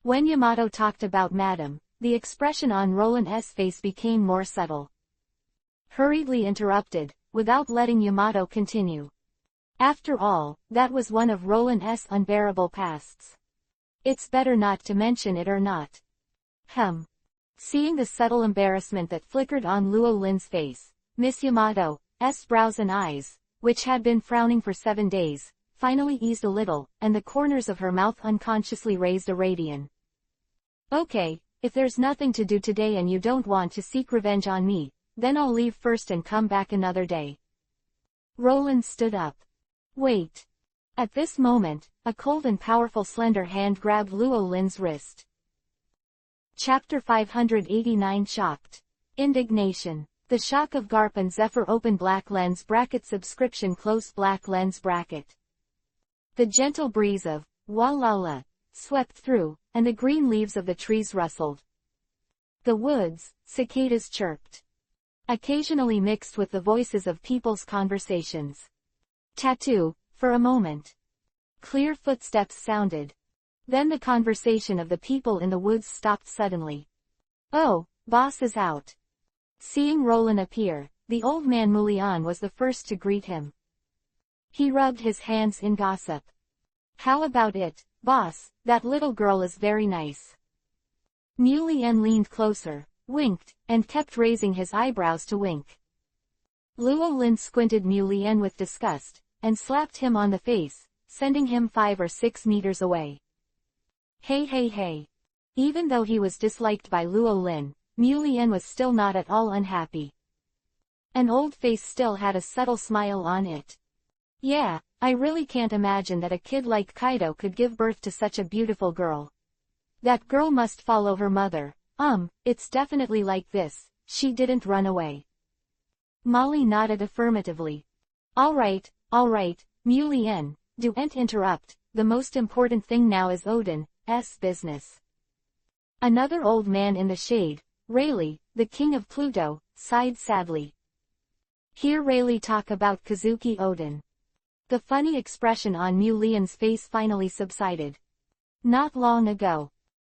When Yamato talked about madam, the expression on Roland's face became more subtle. Hurriedly interrupted, without letting Yamato continue. After all, that was one of Roland's unbearable pasts. It's better not to mention it or not. Seeing the subtle embarrassment that flickered on Luo Lin's face, Miss Yamato's brows and eyes, which had been frowning for 7 days, finally eased a little, and the corners of her mouth unconsciously raised a radian. "Okay, if there's nothing to do today and you don't want to seek revenge on me, then I'll leave first and come back another day." Roland stood up. "Wait." At this moment, a cold and powerful slender hand grabbed Luo Lin's wrist. Chapter 589 Shocked. Indignation. The shock of Garp and Zephyr open black lens bracket subscription close black lens bracket. The gentle breeze of Walala swept through, and the green leaves of the trees rustled. The woods, cicadas chirped. Occasionally mixed with the voices of people's conversations. Tattoo, for a moment. Clear footsteps sounded. Then the conversation of the people in the woods stopped suddenly. "Oh, boss is out." Seeing Roland appear, the old man Mulian was the first to greet him. He rubbed his hands in gossip. "How about it, boss? That little girl is very nice." Mulian leaned closer, winked, and kept raising his eyebrows to wink. Luo Lin squinted Mulian with disgust, and slapped him on the face, sending him 5 or 6 meters away. Hey. Even though he was disliked by Luo Lin, Mulian was still not at all unhappy. An old face still had a subtle smile on it. "Yeah, I really can't imagine that a kid like Kaido could give birth to such a beautiful girl. That girl must follow her mother. It's definitely like this, she didn't run away." Molly nodded affirmatively. All right, Mulian, don't interrupt, the most important thing now is Odin's business." Another old man in the shade, Rayleigh, the king of Pluto, sighed sadly. "Hear Rayleigh talk about Kazuki Odin." The funny expression on Mulian's face finally subsided. "Not long ago.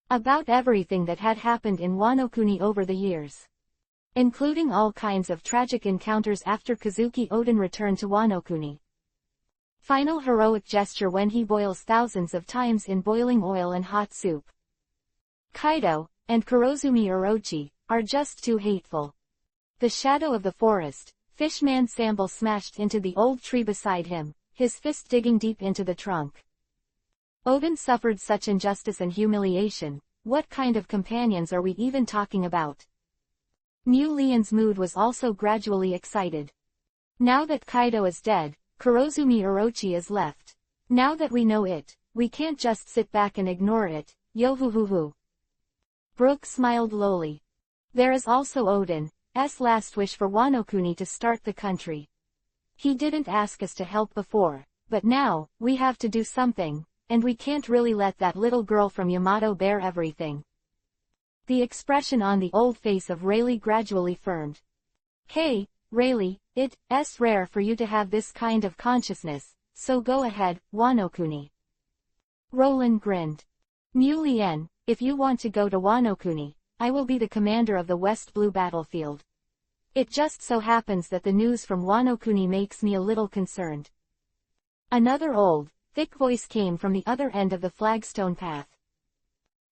About everything that had happened in Wano-kuni over the years. Including all kinds of tragic encounters after Kazuki Odin returned to Wano-kuni. Final heroic gesture when he boils thousands of times in boiling oil and hot soup. Kaido, and Kurozumi Orochi, are just too hateful. The shadow of the forest, Fishman Samble smashed into the old tree beside him, his fist digging deep into the trunk. Odin suffered such injustice and humiliation, what kind of companions are we even talking about?" Mulian's mood was also gradually excited. "Now that Kaido is dead, Kurozumi Orochi is left. Now that we know it, we can't just sit back and ignore it, yo-hoo-hoo-hoo." Brooke smiled lowly. There is also Odin's last wish for Wano Kuni to start the country. He didn't ask us to help before, but now, we have to do something, and we can't really let that little girl from Yamato bear everything. The expression on the old face of Rayleigh gradually firmed. Hey, Rayleigh, it's rare for you to have this kind of consciousness, so go ahead, Wano Kuni. Roland grinned. Mulien, if you want to go to Wano Kuni, I will be the commander of the West Blue battlefield. It just so happens that the news from Wano Kuni makes me a little concerned. Another old, thick voice came from the other end of the flagstone path.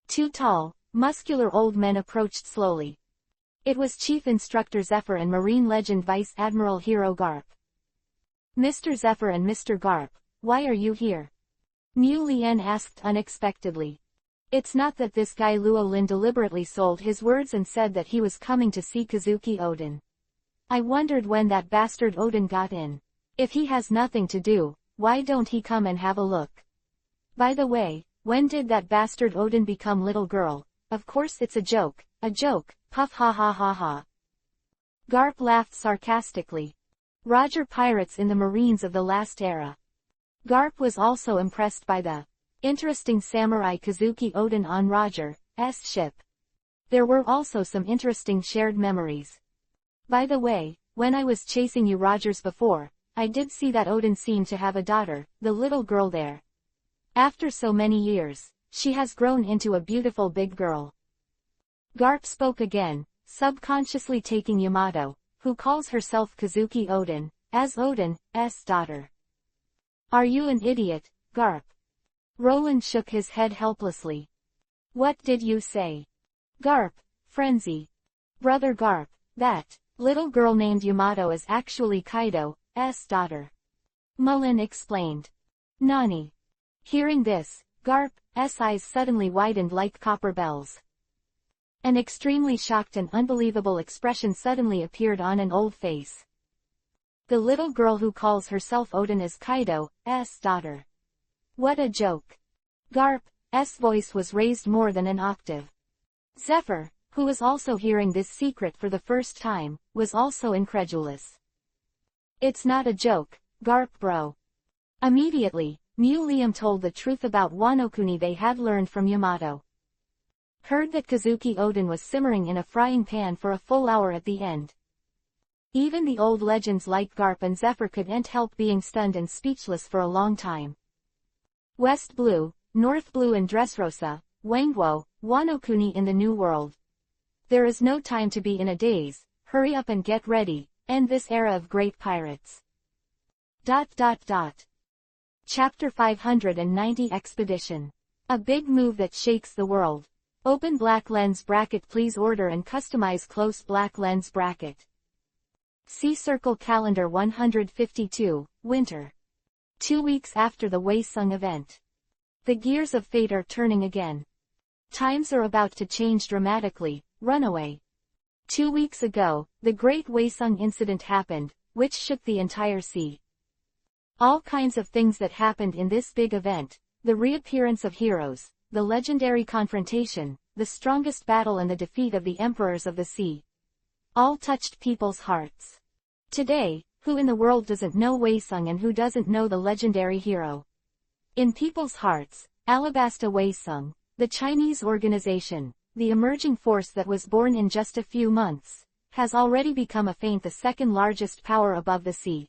Two tall, muscular old men approached slowly. It was Chief Instructor Zephyr and Marine Legend Vice Admiral Hero Garp. Mr. Zephyr and Mr. Garp, why are you here? Mulien asked unexpectedly. It's not that this guy Luo Lin deliberately sold his words and said that he was coming to see Kazuki Odin. I wondered when that bastard Odin got in. If he has nothing to do, why don't he come and have a look? By the way, when did that bastard Odin become little girl? Of course it's a joke, puff ha ha ha ha. Garp laughed sarcastically. Roger pirates in the Marines of the last era. Garp was also impressed by the interesting samurai Kazuki Odin on Roger's ship. There were also some interesting shared memories. By the way, when I was chasing you Rogers before, I did see that Odin seemed to have a daughter, the little girl there. After so many years, she has grown into a beautiful big girl. Garp spoke again, subconsciously taking Yamato, who calls herself Kazuki Odin, as Odin's daughter. Are you an idiot, Garp? Roland shook his head helplessly. What did you say? Garp, frenzy. Brother Garp, that little girl named Yamato is actually Kaido's daughter. Mullen explained. Nani? Hearing this, Garp's eyes suddenly widened like copper bells. An extremely shocked and unbelievable expression suddenly appeared on an old face. The little girl who calls herself Odin is Kaido's daughter. What a joke. Garp's voice was raised more than an octave. Zephyr, who was also hearing this secret for the first time, was also incredulous. It's not a joke, Garp bro. Immediately, Liam told the truth about Wano Kuni they had learned from Yamato. Heard that Kazuki Odin was simmering in a frying pan for a full hour at the end. Even the old legends like Garp and Zephyr couldn't help being stunned and speechless for a long time. West Blue, North Blue and Dressrosa, Wangwo, Wano Kuni in the New World. There is no time to be in a daze, hurry up and get ready, end this era of great pirates. Chapter 590 Expedition. A big move that shakes the world. Open black lens bracket please order and customize close black lens bracket. See Circle Calendar 152, Winter. 2 weeks after the Wei Sung event. The gears of fate are turning again. Times are about to change dramatically, runaway. 2 weeks ago, the Great Wei Sung incident happened, which shook the entire sea. All kinds of things that happened in this big event, the reappearance of heroes, the legendary confrontation, the strongest battle and the defeat of the emperors of the sea. All touched people's hearts. Today, who in the world doesn't know Wei Sung and who doesn't know the legendary hero? In people's hearts, Alabasta Wei Sung, the Chinese organization, the emerging force that was born in just a few months, has already become the second largest power above the sea.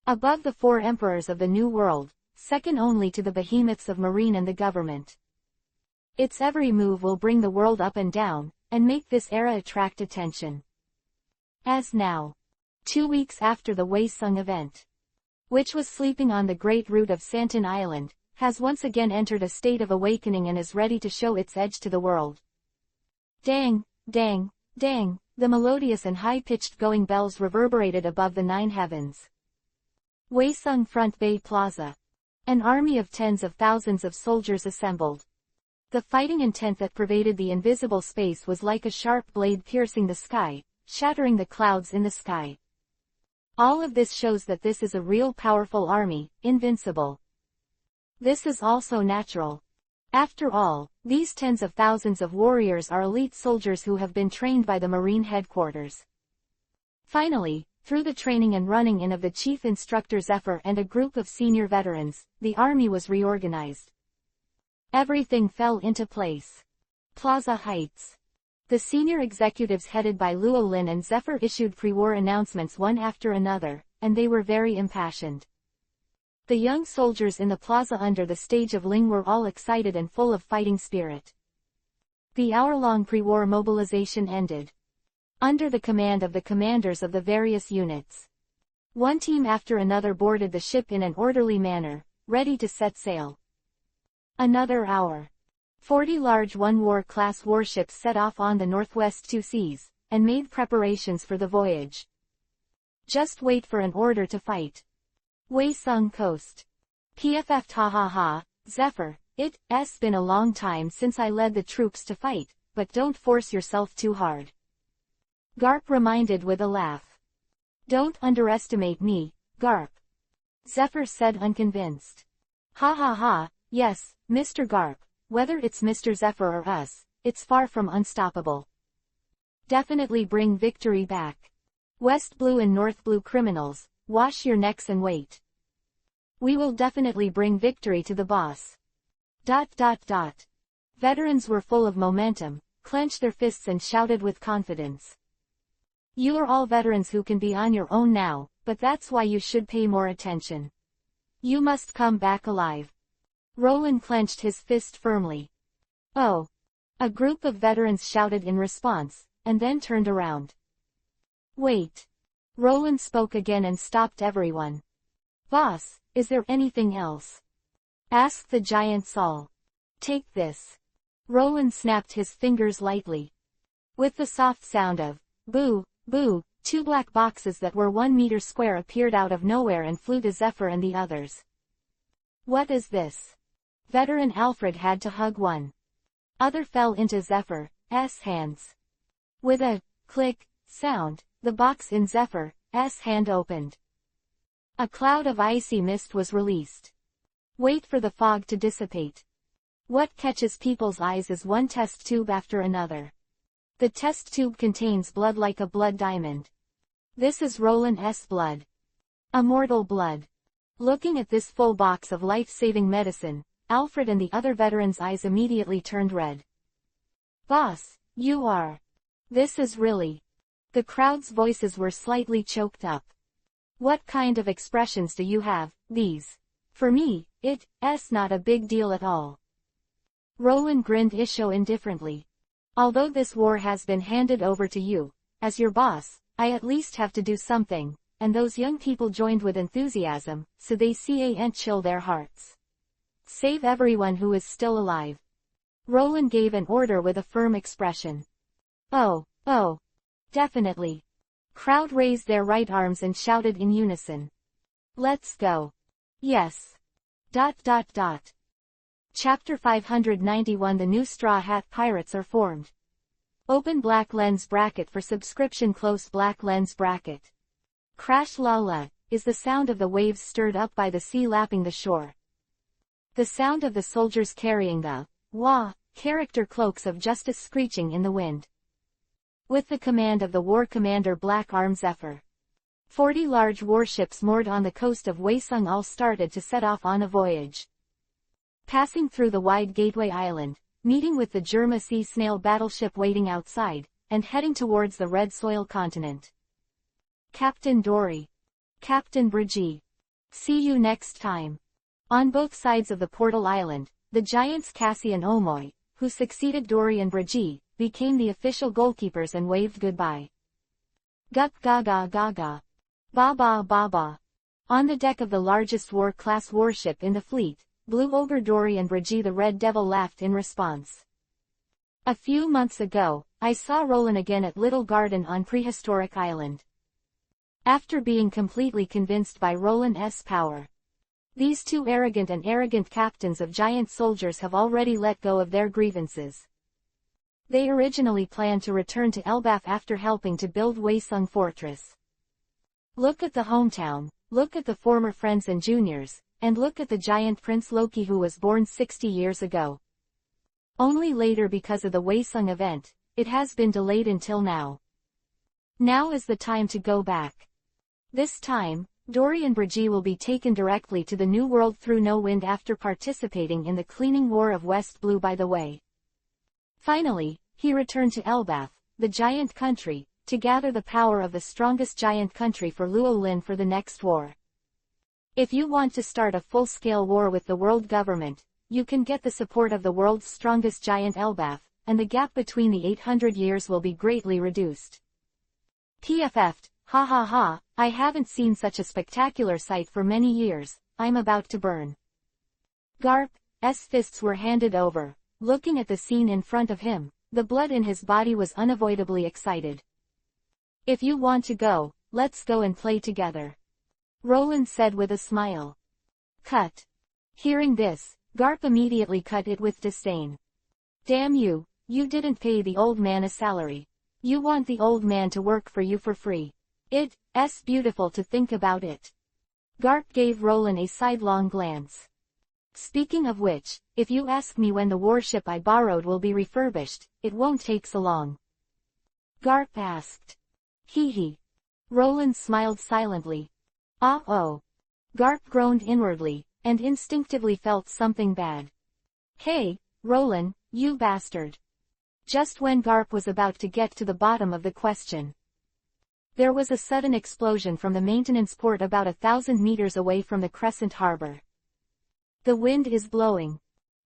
Above the 4 emperors of the New World, second only to the behemoths of marine and the government. Its every move will bring the world up and down, and make this era attract attention. As now, 2 weeks after the Wei Sung event, which was sleeping on the great root of Santon Island, has once again entered a state of awakening and is ready to show its edge to the world. Dang, dang, dang, the melodious and high-pitched going bells reverberated above the 9 heavens. Wei Sung Front Bay Plaza. An army of tens of thousands of soldiers assembled. The fighting intent that pervaded the invisible space was like a sharp blade piercing the sky, shattering the clouds in the sky. All of this shows that this is a real powerful army, invincible. This is also natural. After all, these tens of thousands of warriors are elite soldiers who have been trained by the Marine headquarters. Finally, through the training and running in of the chief instructor Zephyr and a group of senior veterans, the army was reorganized. Everything fell into place. Plaza Heights. The senior executives headed by Luo Lin and Zephyr issued pre-war announcements one after another, and they were very impassioned. The young soldiers in the plaza under the stage of Ling were all excited and full of fighting spirit. The hour-long pre-war mobilization ended. Under the command of the commanders of the various units, one team after another boarded the ship in an orderly manner, ready to set sail. Another hour. 40 large one-war-class warships set off on the northwest two seas, and made preparations for the voyage. Just wait for an order to fight. Wei Sung Coast. PFF ha ha ha, Zephyr, it's been a long time since I led the troops to fight, but don't force yourself too hard. Garp reminded with a laugh. Don't underestimate me, Garp. Zephyr said unconvinced. Ha ha ha, yes, Mr. Garp, whether it's Mr. Zephyr or us, it's far from unstoppable. Definitely bring victory back. West Blue and North Blue criminals, wash your necks and wait. We will definitely bring victory to the boss. ... Veterans were full of momentum, clenched their fists and shouted with confidence. You are all veterans who can be on your own now, but that's why you should pay more attention. You must come back alive. Roland clenched his fist firmly. Oh! A group of veterans shouted in response, and then turned around. Wait. Roland spoke again and stopped everyone. Boss, is there anything else? Asked the giant Saul. Take this. Roland snapped his fingers lightly. With the soft sound of boo, boo, two black boxes that were 1 meter square appeared out of nowhere and flew to Zephyr and the others. What is this? Veteran Alfred had to hug one. Other fell into Zephyr's hands. With a click sound, the box in Zephyr's hand opened. A cloud of icy mist was released. Wait for the fog to dissipate. What catches people's eyes is one test tube after another. The test tube contains blood like a blood diamond. This is Roland's blood. Immortal blood. Looking at this full box of life-saving medicine, Alfred and the other veterans' eyes immediately turned red. Boss, you are. This is really. The crowd's voices were slightly choked up. What kind of expressions do you have, these? For me, it's not a big deal at all. Roland grinned indifferently. Although this war has been handed over to you, as your boss, I at least have to do something, and those young people joined with enthusiasm, so they can't chill their hearts. Save everyone who is still alive. Roland gave an order with a firm expression. Oh, definitely. Crowd raised their right arms and shouted in unison. Let's go. Yes. ... Chapter 591 The new Straw Hat Pirates are formed. Open black lens bracket for subscription. Close black lens bracket. Crash la la, is the sound of the waves stirred up by the sea lapping the shore. The sound of the soldiers carrying the character cloaks of justice screeching in the wind. With the command of the war commander Black Arm Zephyr, 40 large warships moored on the coast of Weisung all started to set off on a voyage. Passing through the wide Gateway Island, meeting with the Germa Sea Snail battleship waiting outside, and heading towards the Red Soil continent. Captain Dory. Captain Brigitte. See you next time. On both sides of the Portal Island, the giants Cassie and Omoy, who succeeded Dory and Brigitte, became the official goalkeepers and waved goodbye. Gup gaga gaga. Ba ba ba ba. On the deck of the largest war-class warship in the fleet, Blue Ogre Dory and Brigitte the Red Devil laughed in response. A few months ago, I saw Roland again at Little Garden on Prehistoric Island. After being completely convinced by Roland's power, these two arrogant captains of giant soldiers have already let go of their grievances. They originally planned to return to Elbaf after helping to build Weisung Fortress. Look at the hometown, look at the former friends and juniors, and look at the giant Prince Loki who was born 60 years ago. Only later because of the Waesung event, it has been delayed until now. Now is the time to go back. This time, Dory and Brigitte will be taken directly to the New World through No Wind after participating in the cleaning war of West Blue by the way. Finally, he returned to Elbath, the giant country, to gather the power of the strongest giant country for Luo Lin for the next war. If you want to start a full-scale war with the world government, you can get the support of the world's strongest giant Elbath, and the gap between the 800 years will be greatly reduced. PFF'd, ha ha ha, I haven't seen such a spectacular sight for many years, I'm about to burn. Garp's fists were handed over. Looking at the scene in front of him, the blood in his body was unavoidably excited. If you want to go, let's go and play together. Roland said with a smile. Cut. Hearing this, Garp immediately cut it with disdain. Damn you, you didn't pay the old man a salary. You want the old man to work for you for free. It's beautiful to think about it. Garp gave Roland a sidelong glance. Speaking of which, if you ask me when the warship I borrowed will be refurbished, it won't take so long. Garp asked. Hee hee. Roland smiled silently. Oh. Garp groaned inwardly, and instinctively felt something bad. Hey, Roland, you bastard. Just when Garp was about to get to the bottom of the question, there was a sudden explosion from the maintenance port about 1,000 meters away from the Crescent Harbor. The wind is blowing,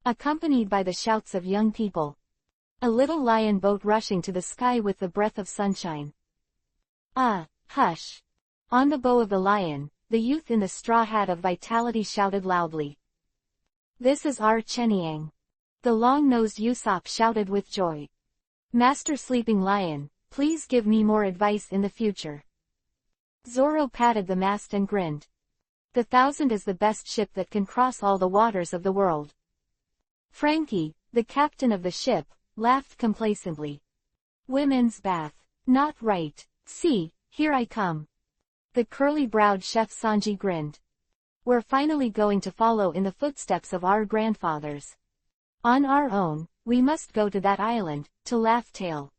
accompanied by the shouts of young people. A little lion boat rushing to the sky with the breath of sunshine. Hush. On the bow of the lion, the youth in the straw hat of vitality shouted loudly. This is our Cheniang. The long-nosed Usopp shouted with joy. Master Sleeping Lion, please give me more advice in the future. Zoro patted the mast and grinned. The 1000 is the best ship that can cross all the waters of the world. Frankie, the captain of the ship, laughed complacently. Women's bath. Not right. See, here I come. The curly-browed Chef Sanji grinned. We're finally going to follow in the footsteps of our grandfathers. On our own, we must go to that island, to Laugh Tale.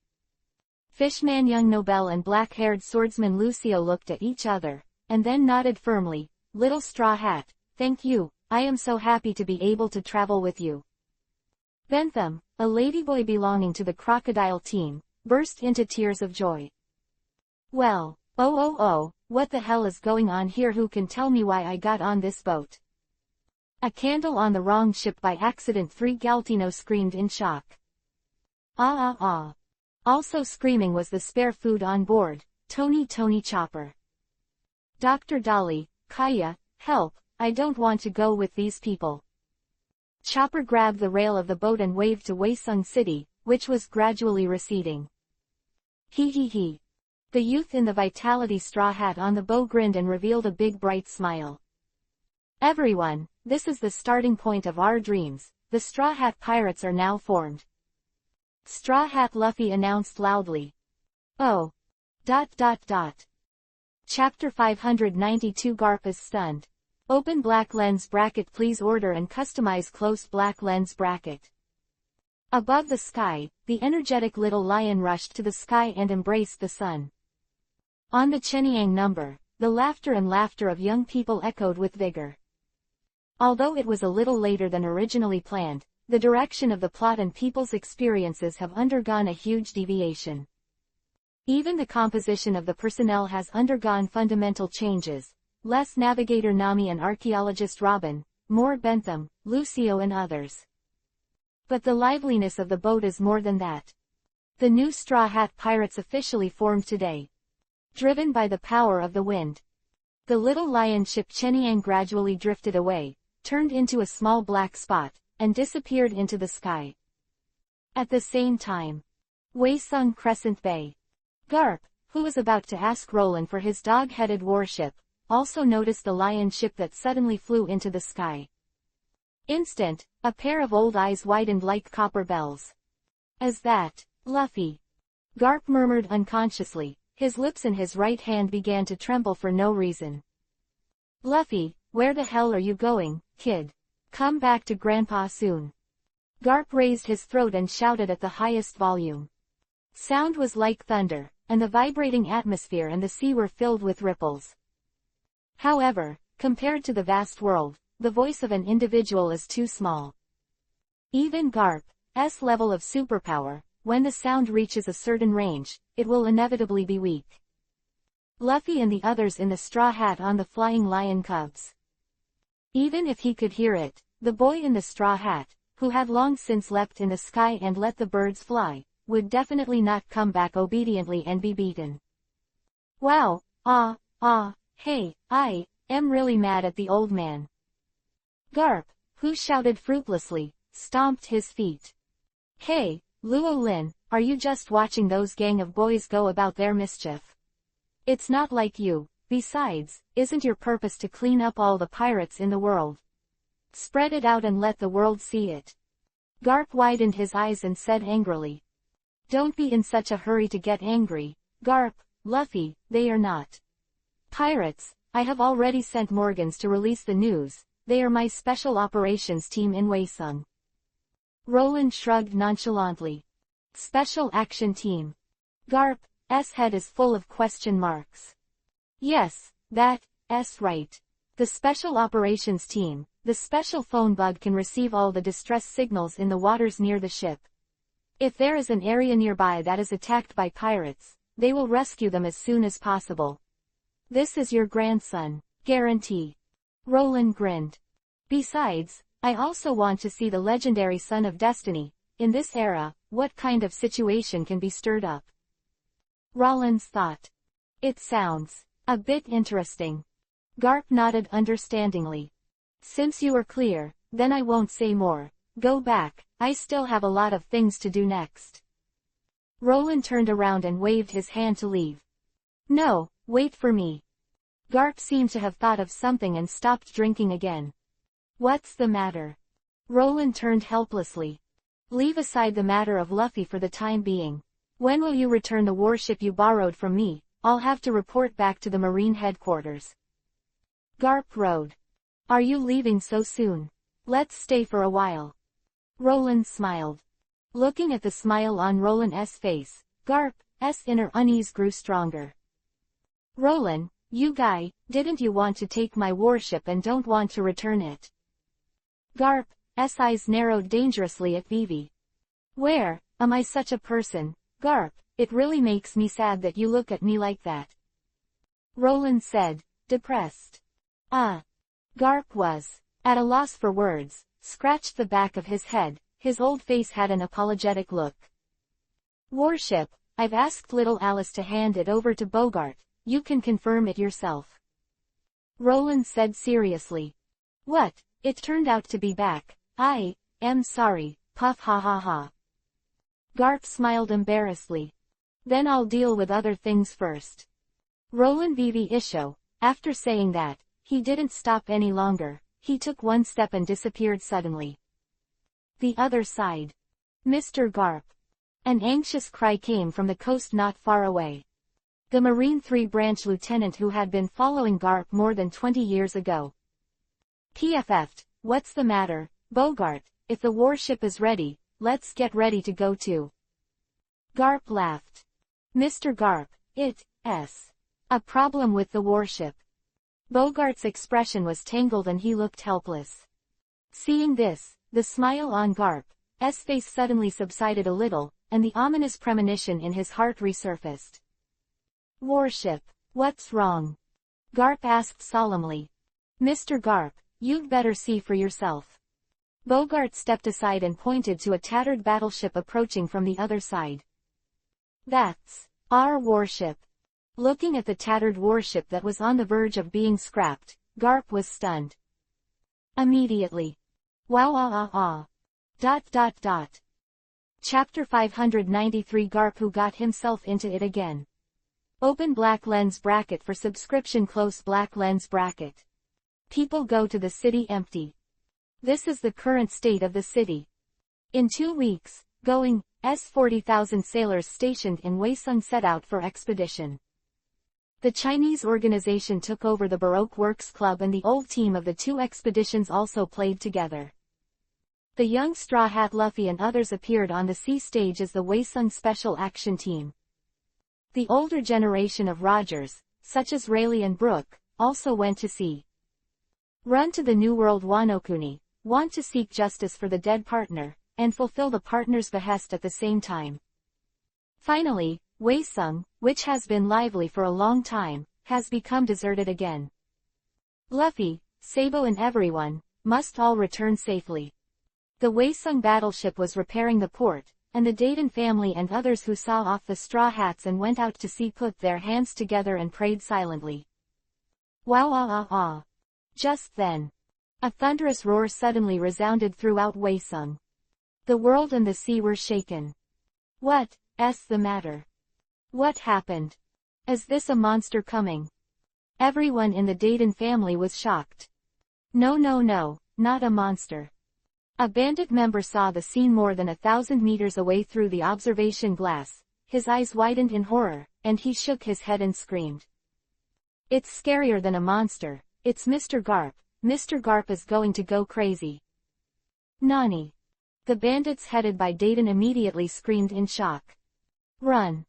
Fishman young Nobel and black-haired swordsman Lucio looked at each other, and then nodded firmly. Little Straw Hat, thank you, I am so happy to be able to travel with you. Bentham, a ladyboy belonging to the crocodile team, burst into tears of joy. Well, what the hell is going on here? Who can tell me why I got on this boat? A candle on the wrong ship by accident. 3 Galtino screamed in shock. Also screaming was the spare food on board, Tony Chopper. Dr. Dolly, Kaya, help, I don't want to go with these people. Chopper grabbed the rail of the boat and waved to Waesung City, which was gradually receding. Hee. The youth in the vitality straw hat on the bow grinned and revealed a big bright smile. Everyone, this is the starting point of our dreams, the Straw Hat Pirates are now formed. Straw Hat Luffy announced loudly. Chapter 592 Garp is stunned. Open black lens bracket. Please order and customize close black lens bracket. Above the sky, the energetic little lion rushed to the sky and embraced the sun. On the Cheniang number, the laughter of young people echoed with vigor. Although it was a little later than originally planned, the direction of the plot and people's experiences have undergone a huge deviation. Even the composition of the personnel has undergone fundamental changes. Less navigator Nami and archaeologist Robin, more Bentham, Lucio and others. But the liveliness of the boat is more than that. The new Straw Hat Pirates officially formed today. Driven by the power of the wind. The little lion ship Cheniang gradually drifted away, turned into a small black spot, and disappeared into the sky. At the same time, Waesung Crescent Bay. Garp, who was about to ask Roland for his dog-headed warship, also noticed the lion ship that suddenly flew into the sky. Instant, a pair of old eyes widened like copper bells. Is that Luffy? Garp murmured unconsciously, his lips and his right hand began to tremble for no reason. Luffy, where the hell are you going, kid? Come back to Grandpa soon. Garp raised his throat and shouted at the highest volume. Sound was like thunder, and the vibrating atmosphere and the sea were filled with ripples. However, compared to the vast world, the voice of an individual is too small. Even Garp's level of superpower, when the sound reaches a certain range, it will inevitably be weak. Luffy and the others in the straw hat on the flying lion cubs. Even if he could hear it, the boy in the straw hat, who had long since leapt in the sky and let the birds fly, would definitely not come back obediently and be beaten. Wow, hey, I am really mad at the old man. Garp, who shouted fruitlessly, stomped his feet. Hey, Luo Lin, are you just watching those gang of boys go about their mischief? It's not like you. Besides, isn't your purpose to clean up all the pirates in the world? Spread it out and let the world see it. Garp widened his eyes and said angrily. Don't be in such a hurry to get angry, Garp, Luffy, they are not pirates. I have already sent Morgans to release the news. They are my special operations team in Waesung. Roland shrugged nonchalantly. Special action team. Garp's head is full of question marks. Yes, that's right. The special operations team, the special phone bug can receive all the distress signals in the waters near the ship. If there is an area nearby that is attacked by pirates, they will rescue them as soon as possible. This is your grandson, guarantee. Roland grinned. Besides, I also want to see the legendary Son of Destiny. In this era, what kind of situation can be stirred up? Rollins thought. It sounds a bit interesting. Garp nodded understandingly. Since you are clear, then I won't say more. Go back, I still have a lot of things to do next. Roland turned around and waved his hand to leave. No, wait for me. Garp seemed to have thought of something and stopped drinking again. What's the matter? Roland turned helplessly. Leave aside the matter of Luffy for the time being. When will you return the warship you borrowed from me? I'll have to report back to the Marine headquarters. Garp rode. Are you leaving so soon? Let's stay for a while. Roland smiled. Looking at the smile on Roland's face, Garp's inner unease grew stronger. Roland, you guy, didn't you want to take my warship and don't want to return it? Garp's eyes narrowed dangerously at Vivi. Where am I such a person? Garp, it really makes me sad that you look at me like that. Roland said, depressed. Garp was at a loss for words, scratched the back of his head, his old face had an apologetic look. Warship, I've asked little Alice to hand it over to Bogart, you can confirm it yourself. Roland said seriously. What, it turned out to be back, I am sorry, puff ha ha ha. Garp smiled embarrassedly. Then I'll deal with other things first. Roland Vivi Isho, after saying that, he didn't stop any longer, he took one step and disappeared suddenly. The other side. Mr. Garp. An anxious cry came from the coast not far away. The Marine 3 branch lieutenant who had been following Garp more than 20 years ago. PFF'd, what's the matter, Bogart? If the warship is ready, let's get ready to go too. Garp laughed. Mr. Garp, it's a problem with the warship. Bogart's expression was tangled and he looked helpless. Seeing this, the smile on Garp's face suddenly subsided a little, and the ominous premonition in his heart resurfaced. Warship, what's wrong? Garp asked solemnly. Mr. Garp, you'd better see for yourself. Bogart stepped aside and pointed to a tattered battleship approaching from the other side. That's our warship. Looking at the tattered warship that was on the verge of being scrapped, Garp was stunned. Immediately. Wow. Chapter 593 Garp who got himself into it again. Open black lens bracket for subscription close black lens bracket. People go to the city empty. This is the current state of the city. In 2 weeks, going, 40,000 sailors stationed in Waesung set out for expedition. The Chinese organization took over the Baroque Works Club and the old team of the 2 expeditions also played together. The young Straw Hat Luffy and others appeared on the sea stage as the Waesung Special Action Team. The older generation of Rogers, such as Rayleigh and Brooke, also went to sea. Run to the New World Wano-kuni, want to seek justice for the dead partner, and fulfill the partner's behest at the same time. Finally, Waesung, which has been lively for a long time, has become deserted again. Luffy, Sabo and everyone, must all return safely. The Waesung battleship was repairing the port, and the Dayton family and others who saw off the Straw Hats and went out to sea put their hands together and prayed silently. Wow. Just then, a thunderous roar suddenly resounded throughout Waesung. The world and the sea were shaken. What's the matter? What happened? Is this a monster coming? Everyone in the Dayton family was shocked. No, not a monster. A bandit member saw the scene more than 1,000 meters away through the observation glass. His eyes widened in horror, and he shook his head and screamed. It's scarier than a monster. It's Mr. Garp. Mr. Garp is going to go crazy. Nani? The bandits headed by Dayton immediately screamed in shock. Run!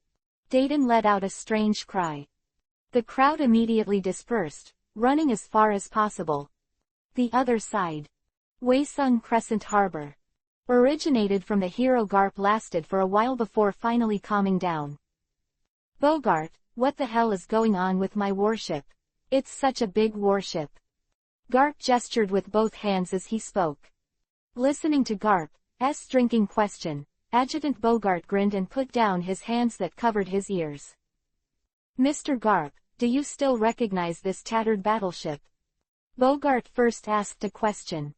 Dayton let out a strange cry. The crowd immediately dispersed, running as far as possible. The other side. Waesung Crescent Harbor. Originated from the hero Garp lasted for a while before finally calming down. Bogart, what the hell is going on with my warship? It's such a big warship. Garp gestured with both hands as he spoke. Listening to Garp's drinking question, Adjutant Bogart grinned and put down his hands that covered his ears. Mr. Garp, do you still recognize this tattered battleship? Bogart first asked a question.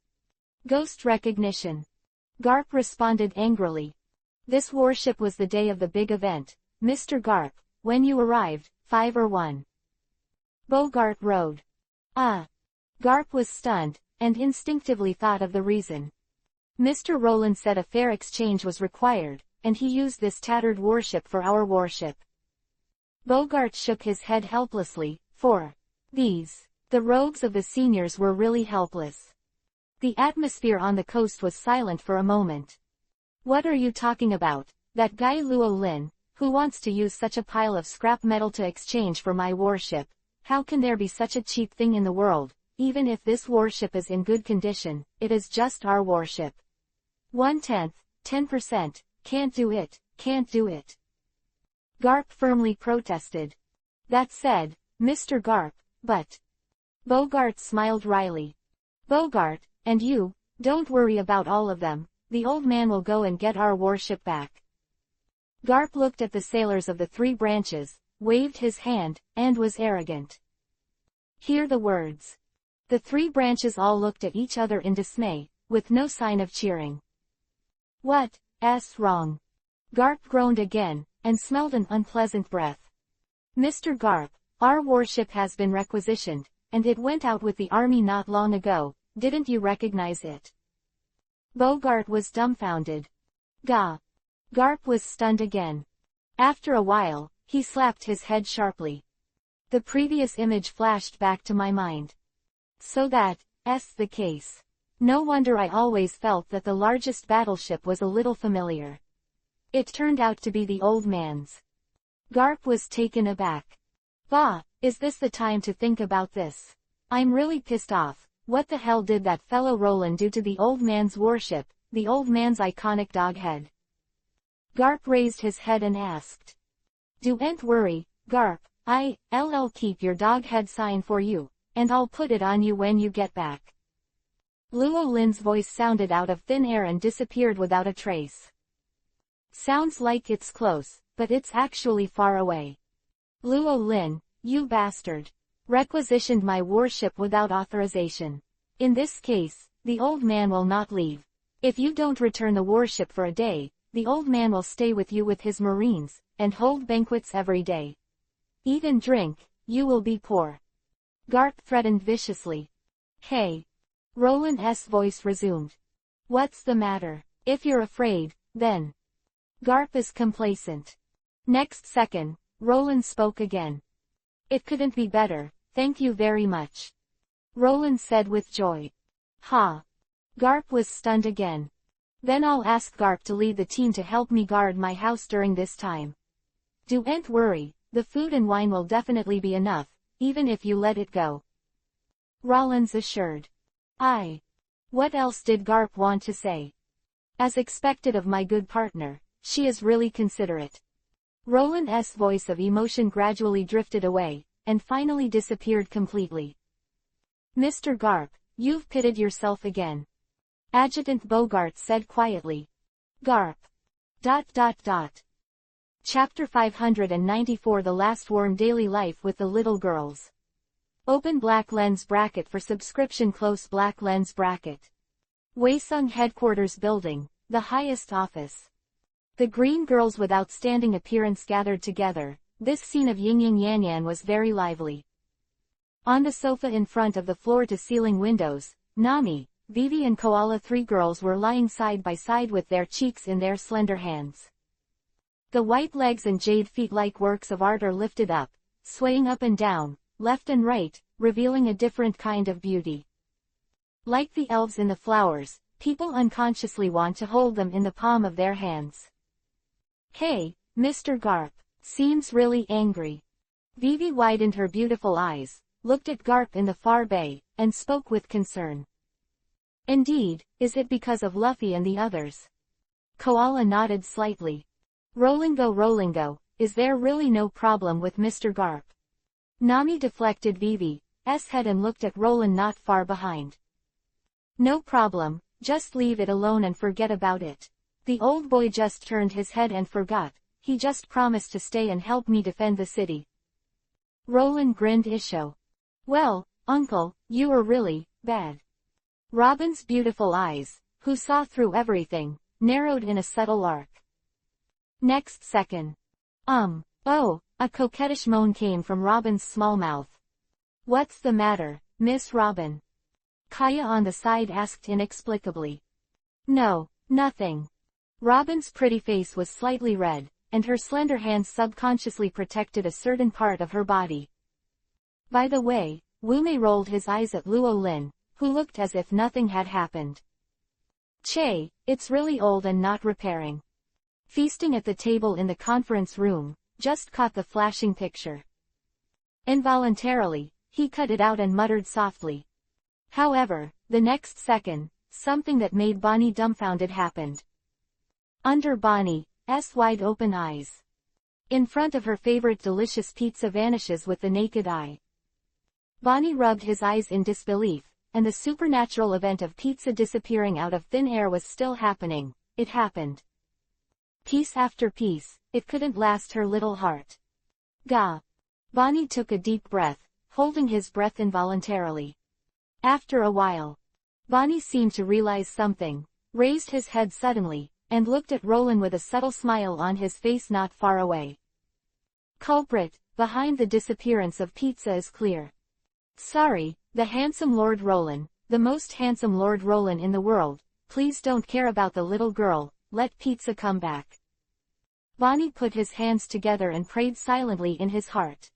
Ghost recognition. Garp responded angrily. This warship was the day of the big event, Mr. Garp, when you arrived, 5 or 1. Bogart rode. Garp was stunned, and instinctively thought of the reason. Mr. Roland said a fair exchange was required, and he used this tattered warship for our warship. Bogart shook his head helplessly, for these. The rogues of the seniors were really helpless. The atmosphere on the coast was silent for a moment. What are you talking about? That guy Luo Lin, who wants to use such a pile of scrap metal to exchange for my warship? How can there be such a cheap thing in the world? Even if this warship is in good condition, it is just our warship. 1/10, 10%, can't do it. Garp firmly protested. That said, Mr. Garp, but... Bogart smiled wryly. Bogart, and you, don't worry about all of them, the old man will go and get our warship back. Garp looked at the sailors of the 3 branches, waved his hand, and was arrogant. Hear the words. The 3 branches all looked at each other in dismay, with no sign of cheering. What's wrong? Garp groaned again, and smelled an unpleasant breath. Mr. Garp, our warship has been requisitioned, and it went out with the army not long ago, didn't you recognize it? Bogart was dumbfounded. Gah! Garp was stunned again. After a while, he slapped his head sharply. The previous image flashed back to my mind. So that's the case. No wonder I always felt that the largest battleship was a little familiar. It turned out to be the old man's. Garp was taken aback. Bah, is this the time to think about this? I'm really pissed off. What the hell did that fellow Roland do to the old man's warship, the old man's iconic dog head? Garp raised his head and asked. Don't worry, Garp, I'll keep your dog head sign for you, and I'll put it on you when you get back. Luo Lin's voice sounded out of thin air and disappeared without a trace. Sounds like it's close, but it's actually far away. Luo Lin, you bastard. Requisitioned my warship without authorization. In this case, the old man will not leave. If you don't return the warship for a day, the old man will stay with you with his marines, and hold banquets every day. Eat and drink, you will be poor. Garp threatened viciously. Hey. Roland's voice resumed. What's the matter? If you're afraid, then. Garp is complacent. Next second, Roland spoke again. It couldn't be better, thank you very much. Roland said with joy. Ha! Garp was stunned again. Then I'll ask Garp to lead the team to help me guard my house during this time. Don't worry, the food and wine will definitely be enough, even if you let it go. Rollins assured. What else did Garp want to say? As expected of my good partner, she is really considerate. Roland's voice of emotion gradually drifted away, and finally disappeared completely. Mr. Garp, you've pitted yourself again. Adjutant Bogart said quietly. Garp. Chapter 594 The Last Warm Daily Life with the Little Girls. Open black lens bracket for subscription. Close black lens bracket. Waesung Headquarters Building, the highest office. The green girls with outstanding appearance gathered together. This scene of Yin Yin Yan Yan was very lively. On the sofa in front of the floor-to-ceiling windows, Nami, Vivi and Koala, three girls, were lying side by side with their cheeks in their slender hands. The white legs and jade feet like works of art are lifted up, swaying up and down, left and right, revealing a different kind of beauty. Like the elves in the flowers, people unconsciously want to hold them in the palm of their hands. Hey, Mr. Garp, seems really angry. Vivi widened her beautiful eyes, looked at Garp in the far bay, and spoke with concern. Indeed, is it because of Luffy and the others? Koala nodded slightly. Rolingo, is there really no problem with Mr. Garp? Nami deflected Vivi's head and looked at Roland not far behind. No problem, just leave it alone and forget about it. The old boy just turned his head and forgot, he just promised to stay and help me defend the city. Roland grinned isho. Well, uncle, you are really bad. Robin's beautiful eyes, who saw through everything, narrowed in a subtle arc. Next second. Oh, a coquettish moan came from Robin's small mouth. What's the matter, Miss Robin? Kaya on the side asked inexplicably. No, nothing. Robin's pretty face was slightly red, and her slender hands subconsciously protected a certain part of her body. By the way, Wume rolled his eyes at Luo Lin, who looked as if nothing had happened. Che, it's really old and not repairing. Feasting at the table in the conference room, just caught the flashing picture. Involuntarily, he cut it out and muttered softly. However, the next second, something that made Bonnie dumbfounded happened. Under Bonnie's wide-open eyes. In front of her favorite delicious pizza vanishes with the naked eye. Bonnie rubbed his eyes in disbelief, and the supernatural event of pizza disappearing out of thin air was still happening. It happened. Piece after piece, it couldn't last her little heart. Gah! Bonnie took a deep breath, holding his breath involuntarily. After a while, Bonnie seemed to realize something, raised his head suddenly, and looked at Roland with a subtle smile on his face not far away. Culprit, behind the disappearance of pizza is clear. Sorry, the handsome Lord Roland, the most handsome Lord Roland in the world, please don't care about the little girl, let pizza come back. Bonnie put his hands together and prayed silently in his heart.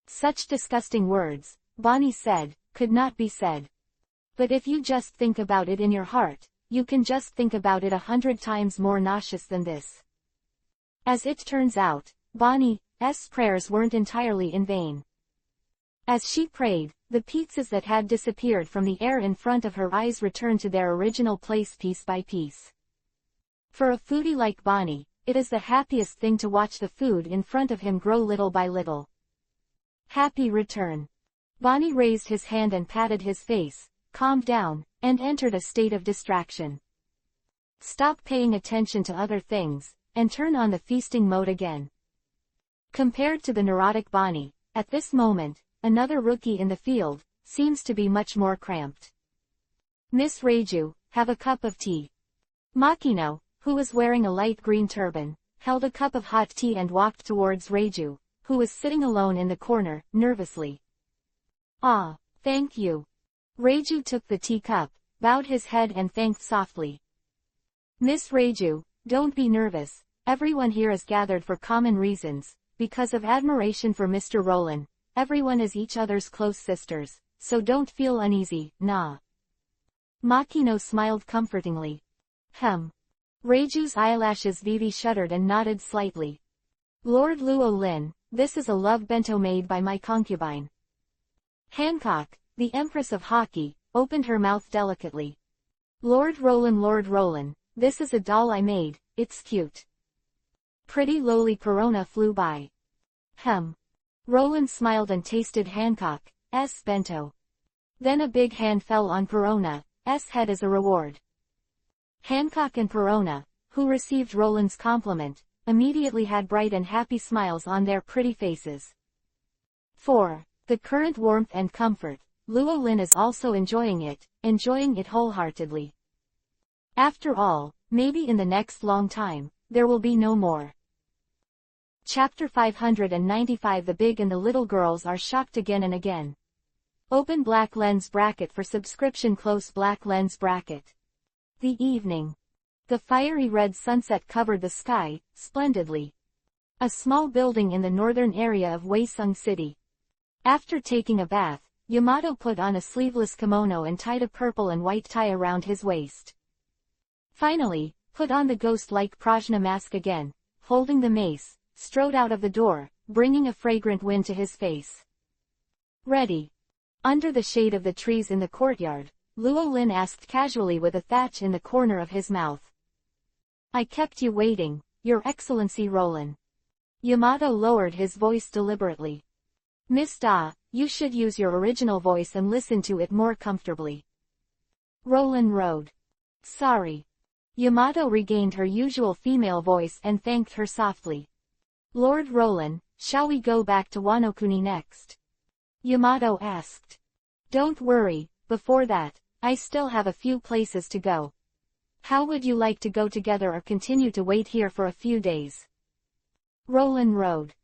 Such disgusting words, Bonnie said, could not be said. But if you just think about it in your heart, you can just think about it 100 times more nauseous than this. As it turns out, Bonnie's prayers weren't entirely in vain. As she prayed, the pizzas that had disappeared from the air in front of her eyes returned to their original place piece by piece. For a foodie like Bonnie, it is the happiest thing to watch the food in front of him grow little by little. Happy return. Bonnie raised his hand and patted his face, calmed down, and entered a state of distraction. Stop paying attention to other things, and turn on the feasting mode again. Compared to the neurotic Bonnie, at this moment, another rookie in the field, seems to be much more cramped. Miss Reiju, have a cup of tea. Makino, who was wearing a light green turban, held a cup of hot tea and walked towards Reiju, who was sitting alone in the corner, nervously. Ah, thank you. Reiju took the teacup, bowed his head and thanked softly. Miss Reiju, don't be nervous, everyone here is gathered for common reasons, because of admiration for Mr. Roland, everyone is each other's close sisters, so don't feel uneasy, nah. Makino smiled comfortingly. Reiju's eyelashes Vivi shuddered and nodded slightly. Lord Luo Lin, this is a love bento made by my concubine. Hancock, the Empress of Hockey, opened her mouth delicately. Lord Roland, this is a doll I made, it's cute. Pretty lowly Perona flew by. Roland smiled and tasted Hancock's bento. Then a big hand fell on Perona's head as a reward. Hancock and Perona, who received Roland's compliment, immediately had bright and happy smiles on their pretty faces. 4. The current warmth and comfort. Luo Lin is also enjoying it wholeheartedly. After all, maybe in the next long time, there will be no more. Chapter 595. The big and the little girls are shocked again and again. Open black lens bracket for subscription. Close black lens bracket. The evening. The fiery red sunset covered the sky, splendidly. A small building in the northern area of Weisung City. After taking a bath, Yamato put on a sleeveless kimono and tied a purple and white tie around his waist. Finally, put on the ghost-like Prajna mask again, holding the mace, strode out of the door, bringing a fragrant wind to his face. Ready. Under the shade of the trees in the courtyard, Luo Lin asked casually with a thatch in the corner of his mouth. I kept you waiting, Your Excellency Roland. Yamato lowered his voice deliberately. Miss Da, you should use your original voice and listen to it more comfortably. Roland rode. Sorry. Yamato regained her usual female voice and thanked her softly. Lord Roland, shall we go back to Wano-kuni next? Yamato asked. Don't worry, before that, I still have a few places to go. How would you like to go together or continue to wait here for a few days? Roland rode.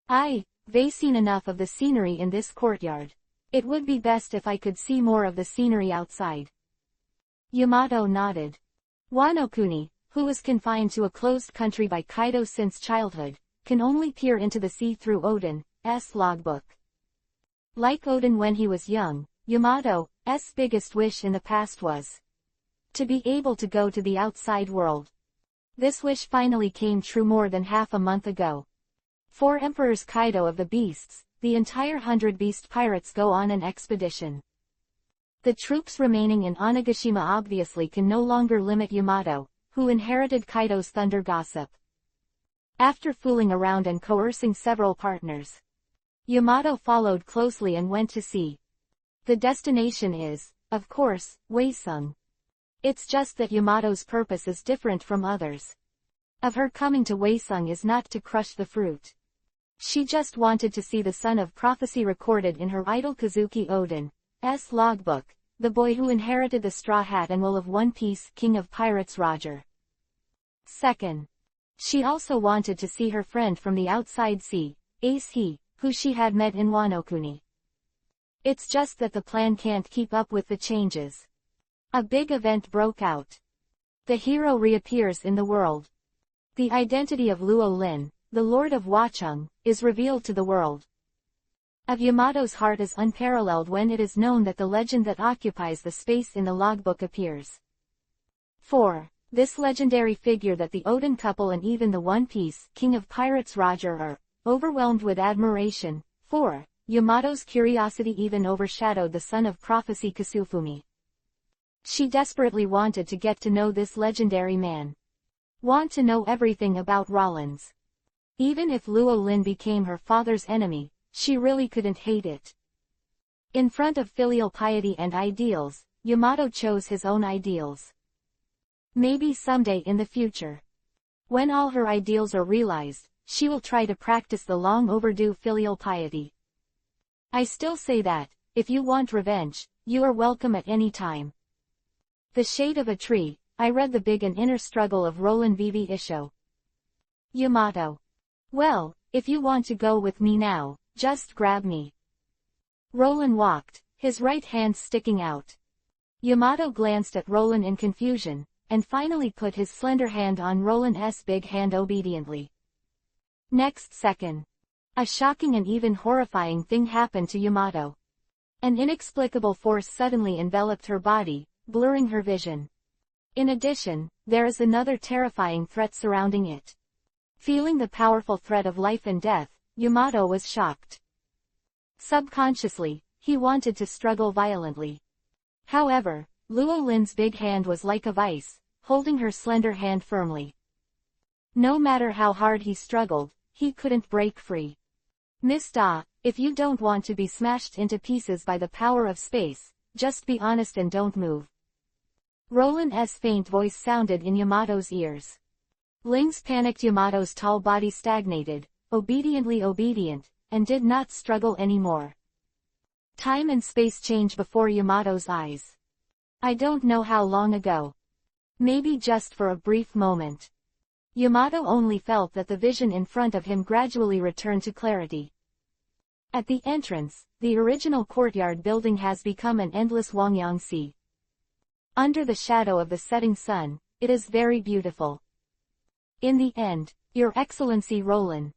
I've seen enough of the scenery in this courtyard. It would be best if I could see more of the scenery outside. Yamato nodded. Wano-kuni, who was confined to a closed country by Kaido since childhood, can only peer into the sea through Odin's logbook. Like Odin when he was young, Yamato's biggest wish in the past was to be able to go to the outside world. This wish finally came true more than half a month ago. 4 Emperors Kaido of the Beasts, the entire 100 Beast Pirates go on an expedition. The troops remaining in Onigashima obviously can no longer limit Yamato, who inherited Kaido's thunder gossip. After fooling around and coercing several partners, Yamato followed closely and went to sea. The destination is, of course, Weisung. It's just that Yamato's purpose is different from others. Of her coming to Weisung is not to crush the fruit. She just wanted to see the son of prophecy recorded in her idol Kazuki Odin's logbook, the boy who inherited the straw hat and will of One Piece, King of Pirates Roger. Second. She also wanted to see her friend from the outside sea, Ace who she had met in Wano-kuni. It's just that the plan can't keep up with the changes. A big event broke out. The hero reappears in the world. The identity of Luo Lin, the Lord of Wachung, is revealed to the world. Of Yamato's heart is unparalleled when it is known that the legend that occupies the space in the logbook appears. 4. This legendary figure that the Odin couple and even the One Piece, King of Pirates Roger are overwhelmed with admiration. 4. Yamato's curiosity even overshadowed the son of prophecy Kasufumi. She desperately wanted to get to know this legendary man. Want to know everything about Rollins. Even if Luo Lin became her father's enemy, she really couldn't hate it. In front of filial piety and ideals, Yamato chose his own ideals. Maybe someday in the future, when all her ideals are realized, she will try to practice the long overdue filial piety. I still say that, if you want revenge, you are welcome at any time. The Shade of a Tree. I read The Big and Inner Struggle of Roland Vivi Isho. Yamato. Well, if you want to go with me now, just grab me. Roland walked, his right hand sticking out. Yamato glanced at Roland in confusion, and finally put his slender hand on Roland's big hand obediently. Next second, a shocking and even horrifying thing happened to Yamato. An inexplicable force suddenly enveloped her body, blurring her vision. In addition, there is another terrifying threat surrounding it. Feeling the powerful threat of life and death, Yamato was shocked. Subconsciously, he wanted to struggle violently. However, Luo Lin's big hand was like a vice, holding her slender hand firmly. No matter how hard he struggled, he couldn't break free. Miss Da, if you don't want to be smashed into pieces by the power of space, just be honest and don't move. Roland's faint voice sounded in Yamato's ears. Ling's panicked. Yamato's tall body stagnated, obediently obedient, and did not struggle anymore. Time and space change before Yamato's eyes. I don't know how long ago. Maybe just for a brief moment. Yamato only felt that the vision in front of him gradually returned to clarity. At the entrance, the original courtyard building has become an endless Wangyang Sea. Under the shadow of the setting sun, it is very beautiful. In the end, Your Excellency Roland.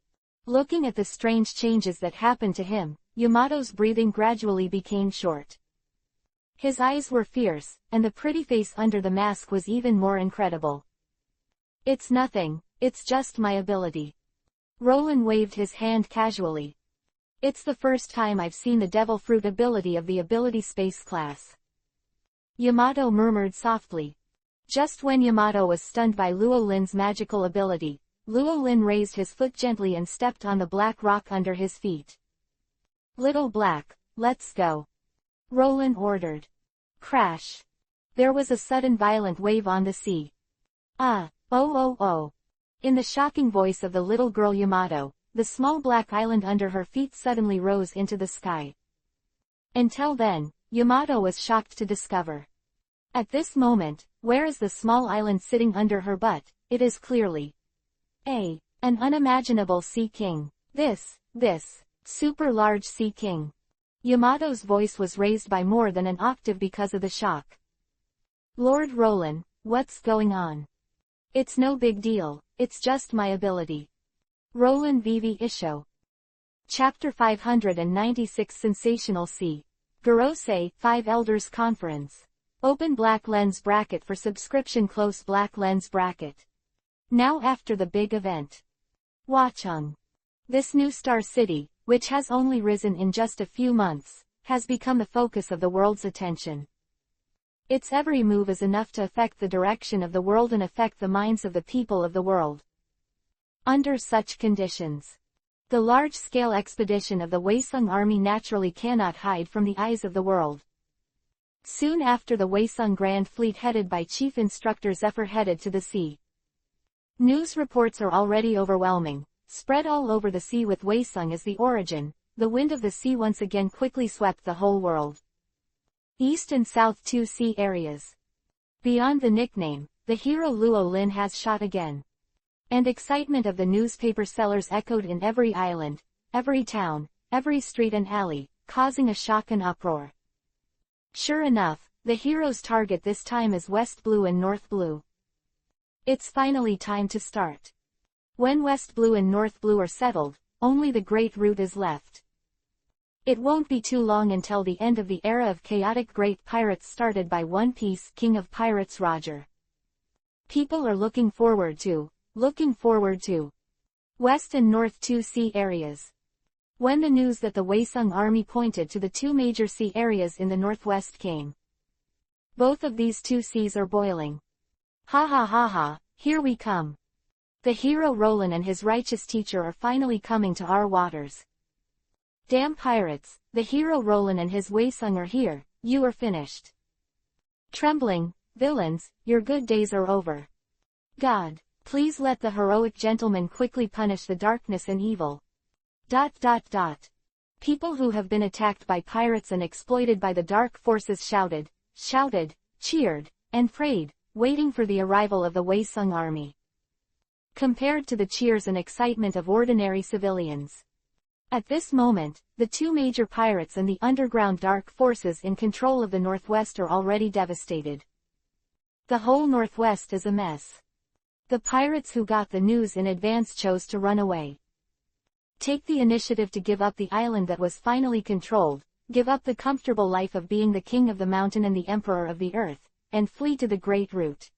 Looking at the strange changes that happened to him, Yamato's breathing gradually became short. His eyes were fierce, and the pretty face under the mask was even more incredible. It's nothing, it's just my ability. Roland waved his hand casually. It's the first time I've seen the devil fruit ability of the ability space class. Yamato murmured softly. Just when Yamato was stunned by Luo Lin's magical ability, Luo Lin raised his foot gently and stepped on the black rock under his feet. Little Black, let's go. Roland ordered. Crash. There was a sudden violent wave on the sea. Ah, oh oh oh. In the shocking voice of the little girl Yamato, the small black island under her feet suddenly rose into the sky. Until then, Yamato was shocked to discover. At this moment, where is the small island sitting under her butt? It is clearly an unimaginable sea king. This super large sea king. Yamato's voice was raised by more than an octave because of the shock. Lord Roland, what's going on? It's no big deal, it's just my ability. Roland VV Isho. Chapter 596 Sensational Sea. Gorosei, 5 Elders Conference. Open black lens bracket for subscription. Close black lens bracket. Now after the big event. Wachung. This new star city, which has only risen in just a few months, has become the focus of the world's attention. Its every move is enough to affect the direction of the world and affect the minds of the people of the world. Under such conditions, the large-scale expedition of the Weisung army naturally cannot hide from the eyes of the world. Soon after, the Weisung Grand Fleet headed by Chief Instructor Zephyr headed to the sea. News reports are already overwhelming, spread all over the sea with Weisung as the origin. The wind of the sea once again quickly swept the whole world. East and South 2 sea areas. Beyond the nickname, the hero Luo Lin has shot again. And excitement of the newspaper sellers echoed in every island, every town, every street and alley, causing a shock and uproar. Sure enough, the hero's target this time is West Blue and North Blue. It's finally time to start. When West Blue and North Blue are settled, only the Great Route is left. It won't be too long until the end of the era of chaotic great pirates started by One Piece King of Pirates Roger. People are looking forward to West and North 2 sea areas. When the news that the Weisung army pointed to the 2 major sea areas in the northwest came. Both of these 2 seas are boiling. Ha ha ha ha, here we come. The hero Roland and his righteous teacher are finally coming to our waters. Damn pirates, the hero Roland and his Weisung are here, you are finished. Trembling, villains, your good days are over. God, please let the heroic gentleman quickly punish the darkness and evil. ... People who have been attacked by pirates and exploited by the dark forces shouted, cheered, and prayed, waiting for the arrival of the Weisung army. Compared to the cheers and excitement of ordinary civilians. At this moment, the 2 major pirates and the underground dark forces in control of the Northwest are already devastated. The whole Northwest is a mess. The pirates who got the news in advance chose to run away. Take the initiative to give up the island that was finally controlled, give up the comfortable life of being the king of the mountain and the emperor of the earth, and flee to the Great Route.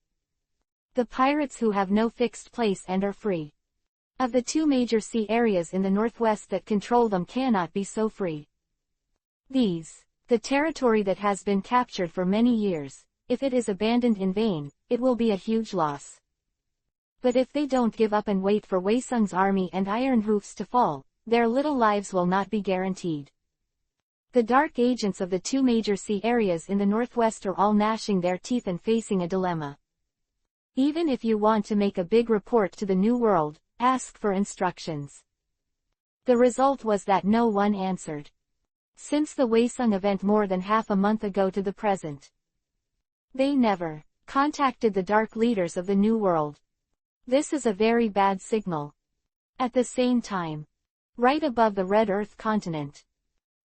The pirates who have no fixed place and are free. Of the two major sea areas in the northwest that control them cannot be so free. These, the territory that has been captured for many years, if it is abandoned in vain, it will be a huge loss. But if they don't give up and wait for Wei Sung's army and Iron Hoofs to fall, their little lives will not be guaranteed. The dark agents of the two major sea areas in the northwest are all gnashing their teeth and facing a dilemma. Even if you want to make a big report to the New World, ask for instructions. The result was that no one answered. Since the Wei Sung event more than half a month ago to the present, they never contacted the dark leaders of the New World. This is a very bad signal. At the same time, right above the Red Earth continent,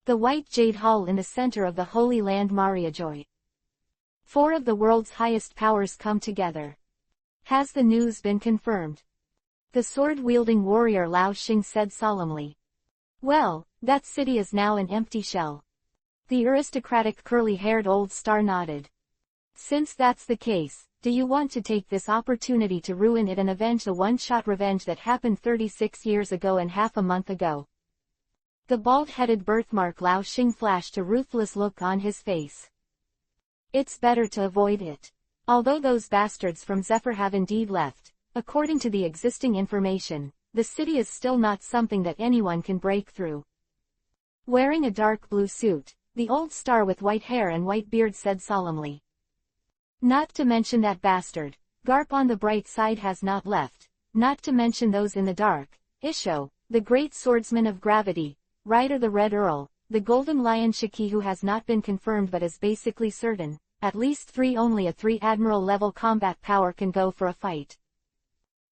the White Jade Hall in the center of the Holy Land Mariajoy, 4 of the world's highest powers come together. Has the news been confirmed? The sword-wielding warrior Lao Xing said solemnly. Well, that city is now an empty shell. The aristocratic curly-haired old star nodded. Since that's the case, do you want to take this opportunity to ruin it and avenge the one-shot revenge that happened 36 years ago and half a month ago? The bald-headed birthmark Lao Xing flashed a ruthless look on his face. It's better to avoid it. Although those bastards from Zephyr have indeed left, according to the existing information, the city is still not something that anyone can break through. Wearing a dark blue suit, the old star with white hair and white beard said solemnly. Not to mention that bastard, Garp on the bright side has not left, not to mention those in the dark, Isho, the great swordsman of gravity, Ryder the Red Earl, the Golden Lion Shiki who has not been confirmed but is basically certain, at least 3 only a 3 admiral level combat power can go for a fight.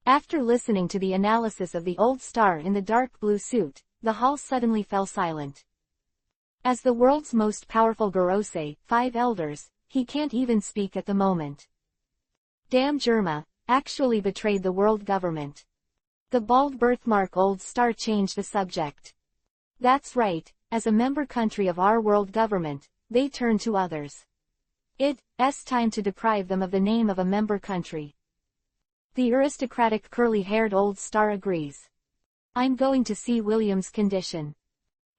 After listening to the analysis of the old star in the dark blue suit, the hall suddenly fell silent. As the world's most powerful Gorosei, 5 elders, he can't even speak at the moment. Damn Germa, actually betrayed the world government. The bald birthmark old star changed the subject. That's right, as a member country of our world government, they turn to others. It's time to deprive them of the name of a member country. The aristocratic curly-haired old star agrees. I'm going to see William's condition.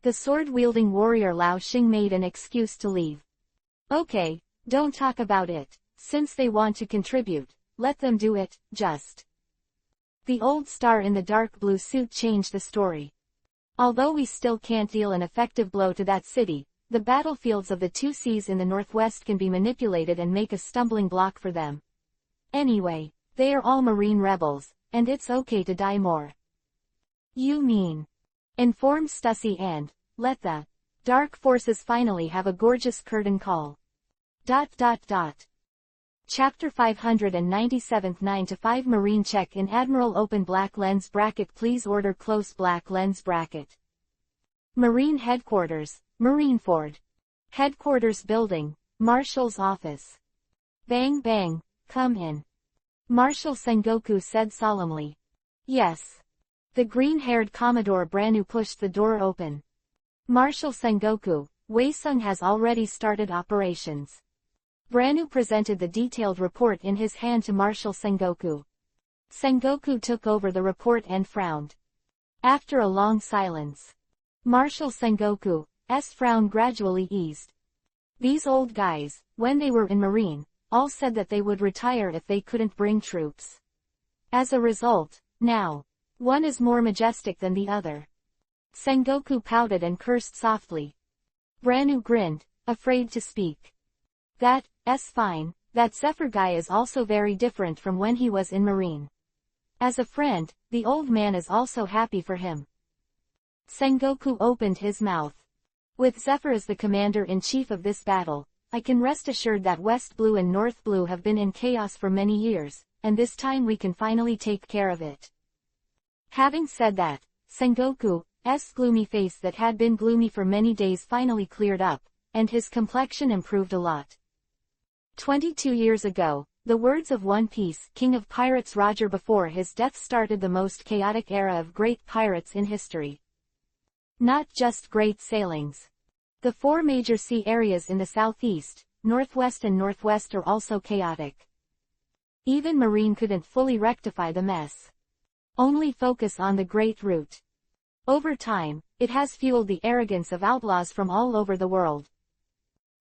The sword-wielding warrior Lao Xing made an excuse to leave. Okay, don't talk about it. Since they want to contribute, let them do it, just. The old star in the dark blue suit changed the story. Although we still can't deal an effective blow to that city, the battlefields of the 2 seas in the northwest can be manipulated and make a stumbling block for them. Anyway, they are all marine rebels, and it's okay to die more. You mean? Inform Stussy and, let the dark forces finally have a gorgeous curtain call. Chapter 597 9-5 Marine check in Admiral open black lens bracket please order close black lens bracket. Marine Headquarters, Marineford. Headquarters Building, Marshal's Office. Bang bang, come in. Marshal Sengoku said solemnly. Yes. The green-haired Commodore Branu pushed the door open. Marshal Sengoku, Wei Sung has already started operations. Branu presented the detailed report in his hand to Marshal Sengoku. Sengoku took over the report and frowned. After a long silence, Marshal Sengoku's frown gradually eased. These old guys, when they were in Marine, all said that they would retire if they couldn't bring troops. As a result, now, one is more majestic than the other. Sengoku pouted and cursed softly. Branu grinned, afraid to speak. That's fine, that Zephyr guy is also very different from when he was in Marine. As a friend, the old man is also happy for him. Sengoku opened his mouth. With Zephyr as the commander-in-chief of this battle, I can rest assured that West Blue and North Blue have been in chaos for many years, and this time we can finally take care of it. Having said that, Sengoku's gloomy face that had been gloomy for many days finally cleared up, and his complexion improved a lot. 22 years ago, the words of One Piece King of Pirates Roger before his death started the most chaotic era of great pirates in history. Not just great sailings. The 4 major sea areas in the southeast, northwest and northwest are also chaotic. Even Marine couldn't fully rectify the mess. Only focus on the Great Root. Over time, it has fueled the arrogance of outlaws from all over the world.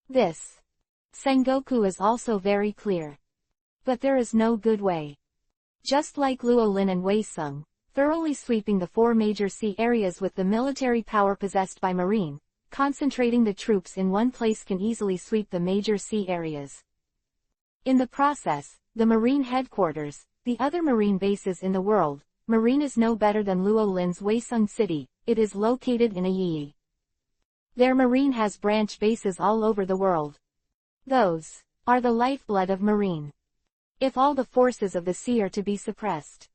This Sengoku is also very clear. But there is no good way. Just like Luo Lin and Wei Sung, thoroughly sweeping the 4 major sea areas with the military power possessed by Marine, concentrating the troops in one place can easily sweep the major sea areas. In the process, the Marine headquarters, the other Marine bases in the world, Marine is no better than Luo Lin's Weisung City. It is located in Ayi. Their Marine has branch bases all over the world. Those are the lifeblood of Marine. If all the forces of the sea are to be suppressed,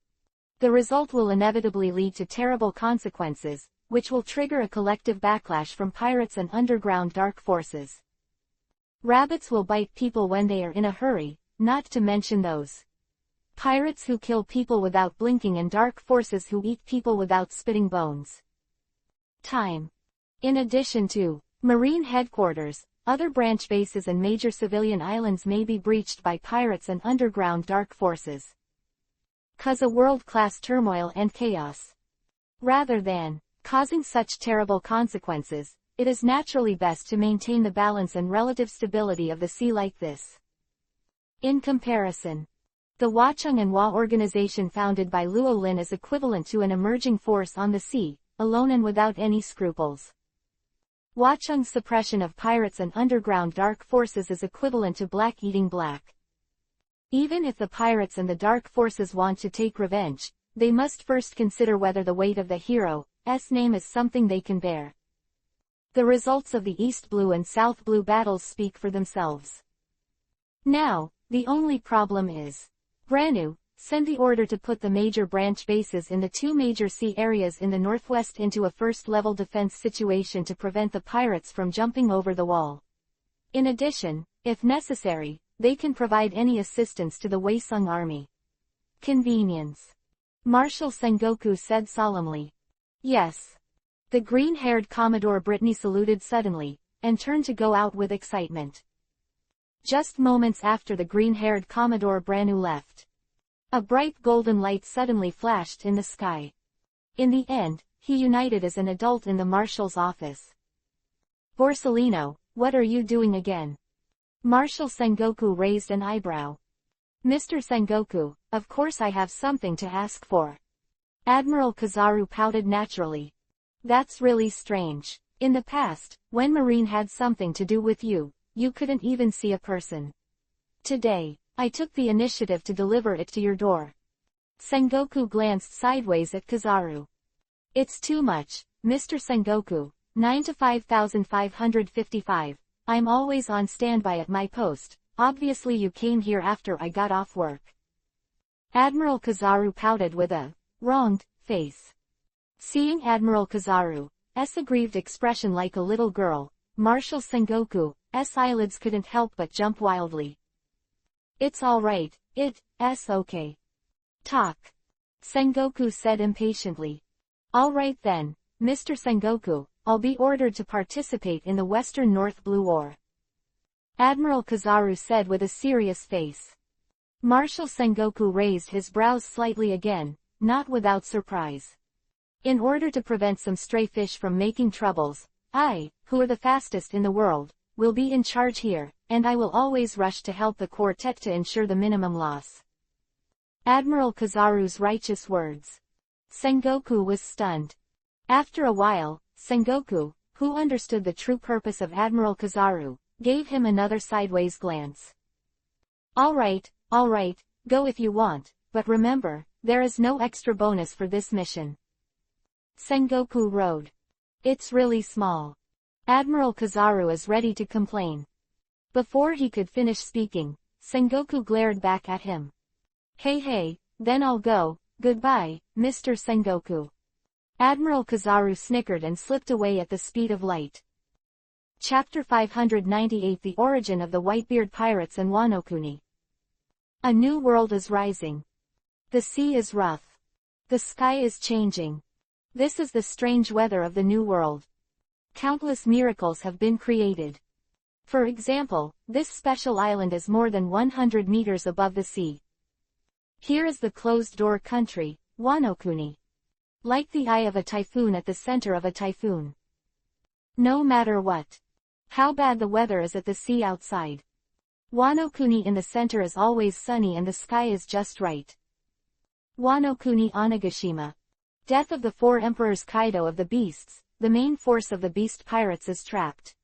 the result will inevitably lead to terrible consequences, which will trigger a collective backlash from pirates and underground dark forces. Rabbits will bite people when they are in a hurry, not to mention those pirates who kill people without blinking and dark forces who eat people without spitting bones. Time. In addition to Marine headquarters, other branch bases and major civilian islands may be breached by pirates and underground dark forces. Cause a world-class turmoil and chaos. Rather than causing such terrible consequences, it is naturally best to maintain the balance and relative stability of the sea like this. In comparison, the Wachung and Wa organization founded by Luo Lin is equivalent to an emerging force on the sea, alone and without any scruples. Wachung's suppression of pirates and underground dark forces is equivalent to black eating black. Even if the pirates and the dark forces want to take revenge, they must first consider whether the weight of the hero's name is something they can bear. The results of the East Blue and South Blue battles speak for themselves. Now, the only problem is, Branu, send the order to put the major branch bases in the 2 major sea areas in the northwest into a first-level defense situation to prevent the pirates from jumping over the wall. In addition, if necessary, they can provide any assistance to the Weisung army. Convenience. Marshal Sengoku said solemnly. Yes. The green-haired Commodore Brittany saluted suddenly, and turned to go out with excitement. Just moments after the green-haired Commodore Branu left, a bright golden light suddenly flashed in the sky. In the end, he united as an adult in the marshal's office. Borsellino, what are you doing again? Marshal Sengoku raised an eyebrow. Mr. Sengoku, of course I have something to ask for. Admiral Kizaru pouted naturally. That's really strange. In the past, when Marine had something to do with you, you couldn't even see a person. Today, I took the initiative to deliver it to your door. Sengoku glanced sideways at Kizaru. It's too much, Mr. Sengoku. 9 to 5555. I'm always on standby at my post. Obviously you came here after I got off work. Admiral Kizaru pouted with a wronged face. Seeing Admiral Kizaru's aggrieved expression like a little girl, Marshal Sengoku's eyelids couldn't help but jump wildly. It's all right, it's okay. Talk. Sengoku said impatiently. All right then, Mr. Sengoku, I'll be ordered to participate in the Western North Blue War. Admiral Kizaru said with a serious face. Marshal Sengoku raised his brows slightly again, not without surprise. In order to prevent some stray fish from making troubles, I, who are the fastest in the world, will be in charge here, and I will always rush to help the quartet to ensure the minimum loss. Admiral Kizaru's righteous words. Sengoku was stunned. After a while, Sengoku, who understood the true purpose of Admiral Kizaru, gave him another sideways glance. All right, go if you want, but remember, there is no extra bonus for this mission. Sengoku rode. It's really small. Admiral Kizaru is ready to complain. Before he could finish speaking, Sengoku glared back at him. Hey, then I'll go, goodbye, Mr. Sengoku. Admiral Kizaru snickered and slipped away at the speed of light. Chapter 598 The Origin of the Whitebeard Pirates and Wanokuni. A new world is rising. The sea is rough. The sky is changing. This is the strange weather of the new world. Countless miracles have been created. For example, this special island is more than 100 meters above the sea. Here is the closed-door country, Wano-kuni. Like the eye of a typhoon at the center of a typhoon. No matter what. How bad the weather is at the sea outside. Wano-kuni in the center is always sunny and the sky is just right. Wano-kuni Onigashima. Death of the 4 Emperors. Kaido of the Beasts, the main force of the beast pirates, is trapped.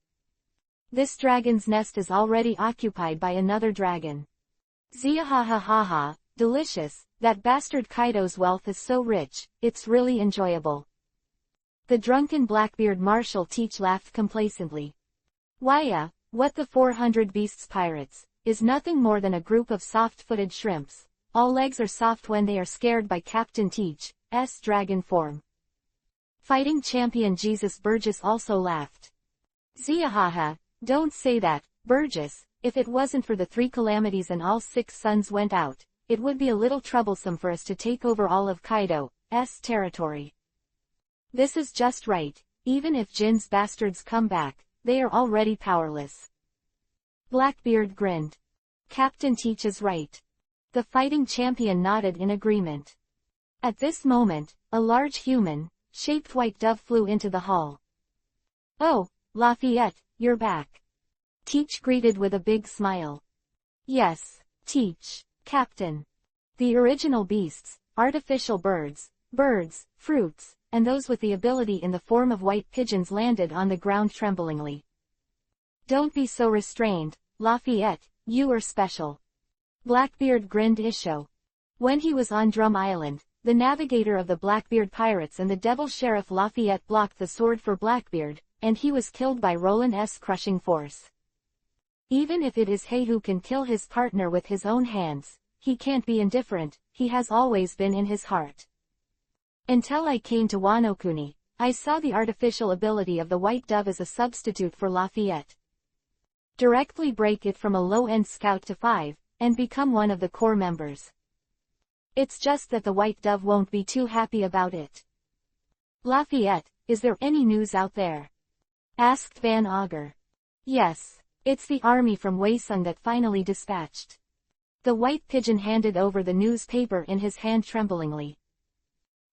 This dragon's nest is already occupied by another dragon. Ziahahahaha, delicious, that bastard Kaido's wealth is so rich, it's really enjoyable. The drunken Blackbeard Marshal Teach laughed complacently. Why, what the 400 Beasts Pirates, is nothing more than a group of soft-footed shrimps. All legs are soft when they are scared by Captain Teach's dragon form. Fighting champion Jesus Burgess also laughed. Ziahaha, don't say that, Burgess, if it wasn't for the 3 calamities and all 6 suns went out, it would be a little troublesome for us to take over all of Kaido's territory. This is just right, even if Jin's bastards come back, they are already powerless. Blackbeard grinned. Captain Teach is right. The fighting champion nodded in agreement. At this moment, a large human-shaped white dove flew into the hall. Oh, Lafayette, you're back. Teach greeted with a big smile. Yes, Teach, Captain. The original beasts, artificial birds, fruits, and those with the ability in the form of white pigeons landed on the ground tremblingly. Don't be so restrained, Lafayette, you are special. Blackbeard grinned Isho. When he was on Drum Island, the navigator of the Blackbeard pirates and the devil sheriff Lafayette blocked the sword for Blackbeard, and he was killed by Roland's crushing force. Even if it is he who can kill his partner with his own hands, he can't be indifferent, he has always been in his heart. Until I came to Wano-kuni, I saw the artificial ability of the white dove as a substitute for Lafayette. Directly break it from a low-end scout to 5, and become one of the core members. It's just that the white dove won't be too happy about it. Lafayette, is there any news out there? Asked Van Augur. Yes, it's the army from Waesung that finally dispatched. The white pigeon handed over the newspaper in his hand tremblingly.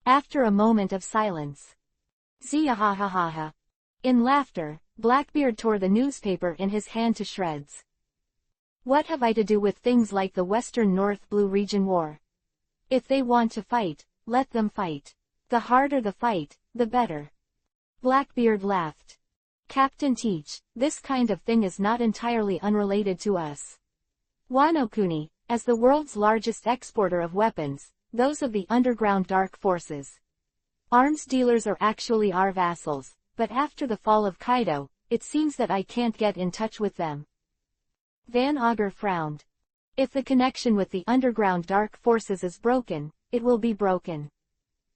After a moment of silence. Ziahahaha. In laughter, Blackbeard tore the newspaper in his hand to shreds. What have I to do with things like the Western North Blue Region War? If they want to fight, let them fight. The harder the fight, the better. Blackbeard laughed. Captain Teach, this kind of thing is not entirely unrelated to us. Wano-kuni, as the world's largest exporter of weapons, those of the underground dark forces. Arms dealers are actually our vassals, but after the fall of Kaido, it seems that I can't get in touch with them. Van Augur frowned. If the connection with the underground dark forces is broken, it will be broken.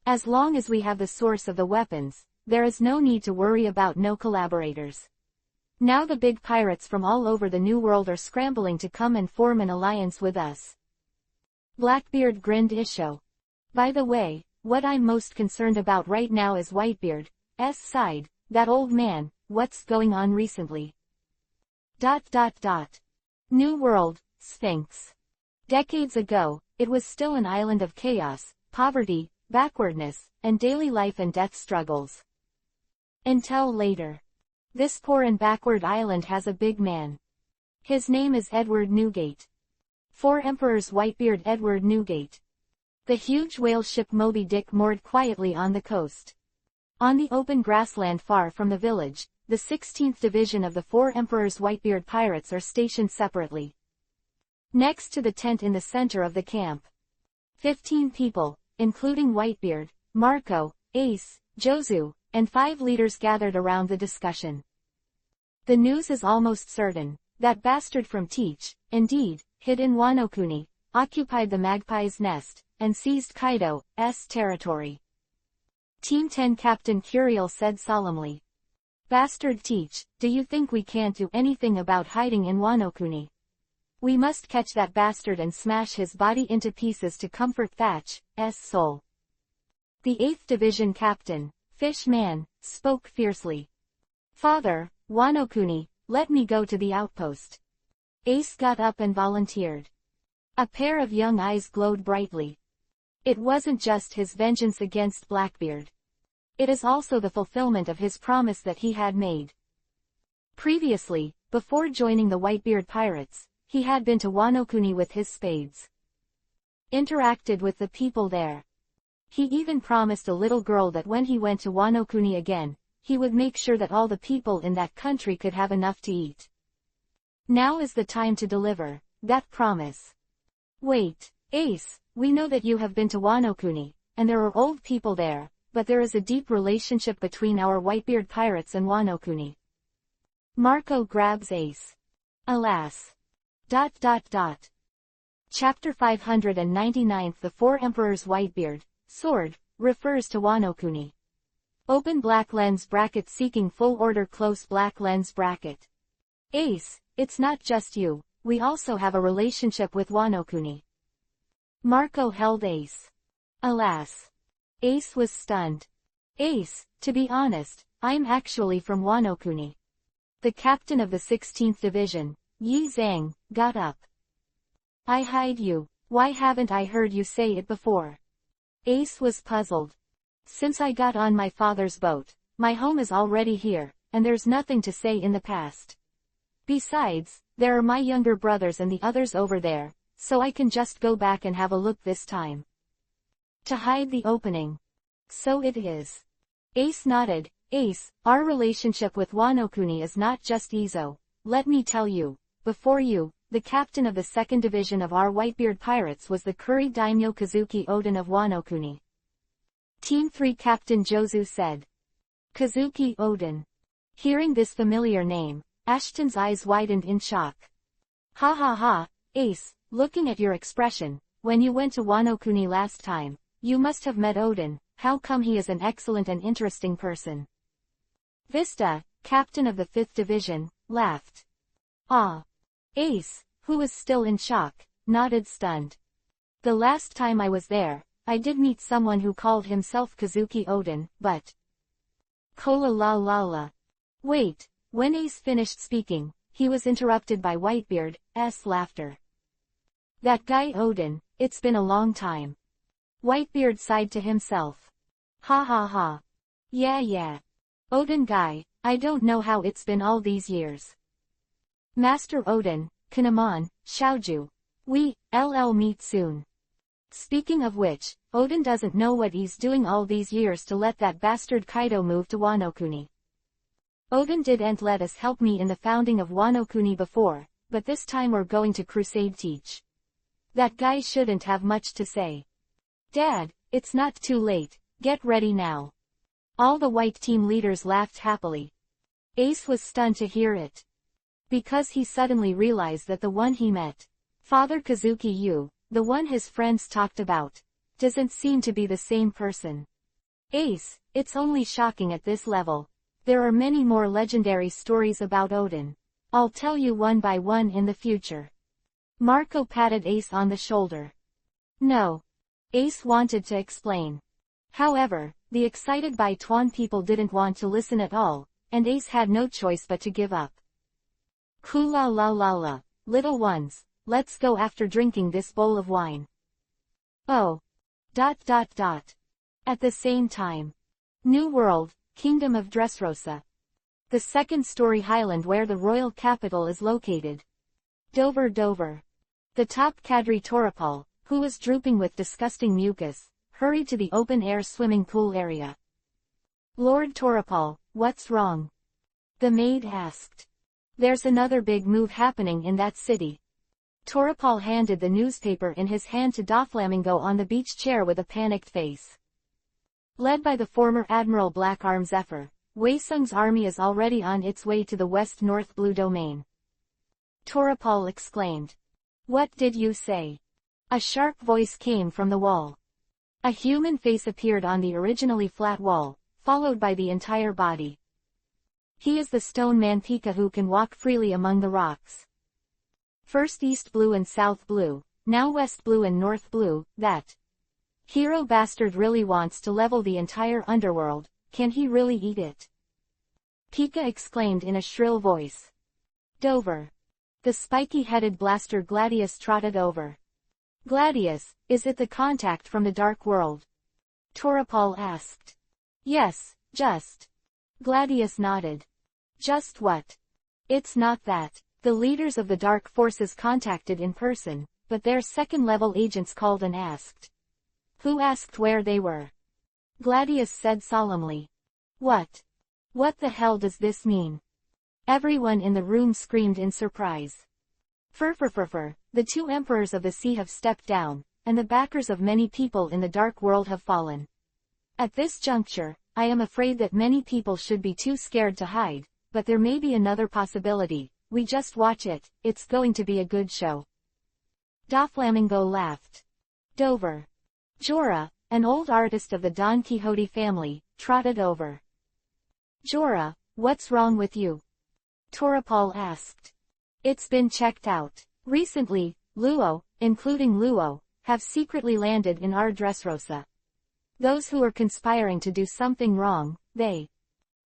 As long as we have the source of the weapons, there is no need to worry about no collaborators. Now the big pirates from all over the New World are scrambling to come and form an alliance with us. Blackbeard grinned Isho. By the way, what I'm most concerned about right now is Whitebeard's side, that old man, what's going on recently? ... New World, Sphinx. Decades ago, it was still an island of chaos, poverty, backwardness, and daily life and death struggles. Until later. This poor and backward island has a big man. His name is Edward Newgate. 4 Emperors Whitebeard Edward Newgate. The huge whale ship Moby Dick moored quietly on the coast. On the open grassland far from the village, the 16th Division of the 4 Emperors Whitebeard pirates are stationed separately. Next to the tent in the center of the camp. 15 people, including Whitebeard, Marco, Ace, Jozu, and 5 leaders gathered around the discussion. The news is almost certain. That bastard from Teach, indeed, hid in Wano-kuni, occupied the Magpie's Nest, and seized Kaido's territory. Team 10 Captain Curiel said solemnly. Bastard Teach, do you think we can't do anything about hiding in Wano-kuni? We must catch that bastard and smash his body into pieces to comfort Thatch's soul. The 8th Division Captain, Fish Man, spoke fiercely. Father, Wano-kuni, let me go to the outpost. Ace got up and volunteered. A pair of young eyes glowed brightly. It wasn't just his vengeance against Blackbeard. It is also the fulfillment of his promise that he had made. Previously, before joining the Whitebeard pirates, he had been to Wano-Kuni with his spades. Interacted with the people there. He even promised a little girl that when he went to Wano-Kuni again, he would make sure that all the people in that country could have enough to eat. Now is the time to deliver that promise. Wait, Ace, we know that you have been to Wano-Kuni, and there are old people there, but there is a deep relationship between our Whitebeard pirates and Wano-Kuni. Marco grabs Ace. Alas. Chapter 599 The Four Emperors Whitebeard, Sword, refers to Wano-Kuni. Open black lens bracket seeking full order close black lens bracket. Ace, it's not just you, we also have a relationship with Wano-Kuni. Marco held Ace. Alas. Ace was stunned. Ace, to be honest, I'm actually from Wano-Kuni. The captain of the 16th Division, Yi Zhang, got up. I hide you, why haven't I heard you say it before? Ace was puzzled. Since I got on my father's boat, my home is already here, and there's nothing to say in the past. Besides, there are my younger brothers and the others over there, so I can just go back and have a look this time. To hide the opening. So it is. Ace nodded. Ace, our relationship with Wano-Kuni is not just Izo. Let me tell you, before you, the captain of the 2nd Division of our Whitebeard pirates was the Kuri Daimyo Kazuki Oden of Wano-Kuni. Team 3 Captain Jozu said. Kazuki Oden. Hearing this familiar name, Ashton's eyes widened in shock. Ha ha ha, Ace, looking at your expression, when you went to Wano-Kuni last time, you must have met Oden. How come he is an excellent and interesting person? Vista, captain of the 5th Division, laughed. Ah. Ace, who was still in shock, nodded stunned. The last time I was there, I did meet someone who called himself Kazuki Oden, but... Kola la la la. Wait, when Ace finished speaking, he was interrupted by Whitebeard's laughter. That guy Oden, it's been a long time. Whitebeard sighed to himself. Ha ha ha. Yeah. Oden guy, I don't know how it's been all these years. Master Oden, Kinemon, Xiaoju. We'll meet soon. Speaking of which, Oden doesn't know what he's doing all these years to let that bastard Kaido move to Wano-Kuni. Oden didn't let us help me in the founding of Wano-Kuni before, but this time we're going to Crusade Teach. That guy shouldn't have much to say. Dad, it's not too late, get ready now. All the white team leaders laughed happily. Ace was stunned to hear it. Because he suddenly realized that the one he met, Father Kazuki Yu, the one his friends talked about, doesn't seem to be the same person. Ace, it's only shocking at this level. There are many more legendary stories about Oden. I'll tell you one by one in the future. Marco patted Ace on the shoulder. No. Ace wanted to explain. However, the excited Bai Tuan people didn't want to listen at all, and Ace had no choice but to give up. Kula la la la, little ones, let's go after drinking this bowl of wine. Oh. At the same time. New World, Kingdom of Dressrosa. The second-story highland where the royal capital is located. Dover. The top cadre Toripal, who was drooping with disgusting mucus, hurried to the open-air swimming pool area. Lord Toripal, what's wrong? The maid asked. There's another big move happening in that city. Toripal handed the newspaper in his hand to Doflamingo on the beach chair with a panicked face. Led by the former Admiral Blackarm Zephyr, Wei Sung's army is already on its way to the West-North Blue Domain. Toripal exclaimed. What did you say? A sharp voice came from the wall. A human face appeared on the originally flat wall, followed by the entire body. He is the stone man Pika who can walk freely among the rocks. First East Blue and South Blue, now West Blue and North Blue, that hero bastard really wants to level the entire underworld, can he really eat it? Pika exclaimed in a shrill voice. Dover. The spiky-headed blaster Gladius trotted over. Gladius, is it the contact from the dark world? Torapol asked. Yes, just. Gladius nodded. Just what? It's not that. The leaders of the dark forces contacted in person, but their second-level agents called and asked. Who asked where they were? Gladius said solemnly. What? What the hell does this mean? Everyone in the room screamed in surprise. Fur. The two emperors of the sea have stepped down, and the backers of many people in the dark world have fallen. At this juncture, I am afraid that many people should be too scared to hide, but there may be another possibility. We just watch it, it's going to be a good show. Doflamingo laughed. Dover. Jorah, an old artist of the Don Quixote family, trotted over. Jorah, what's wrong with you? Torapol asked. It's been checked out. Recently, Luo, including Luo, have secretly landed in our Dressrosa. Those who are conspiring to do something wrong, they.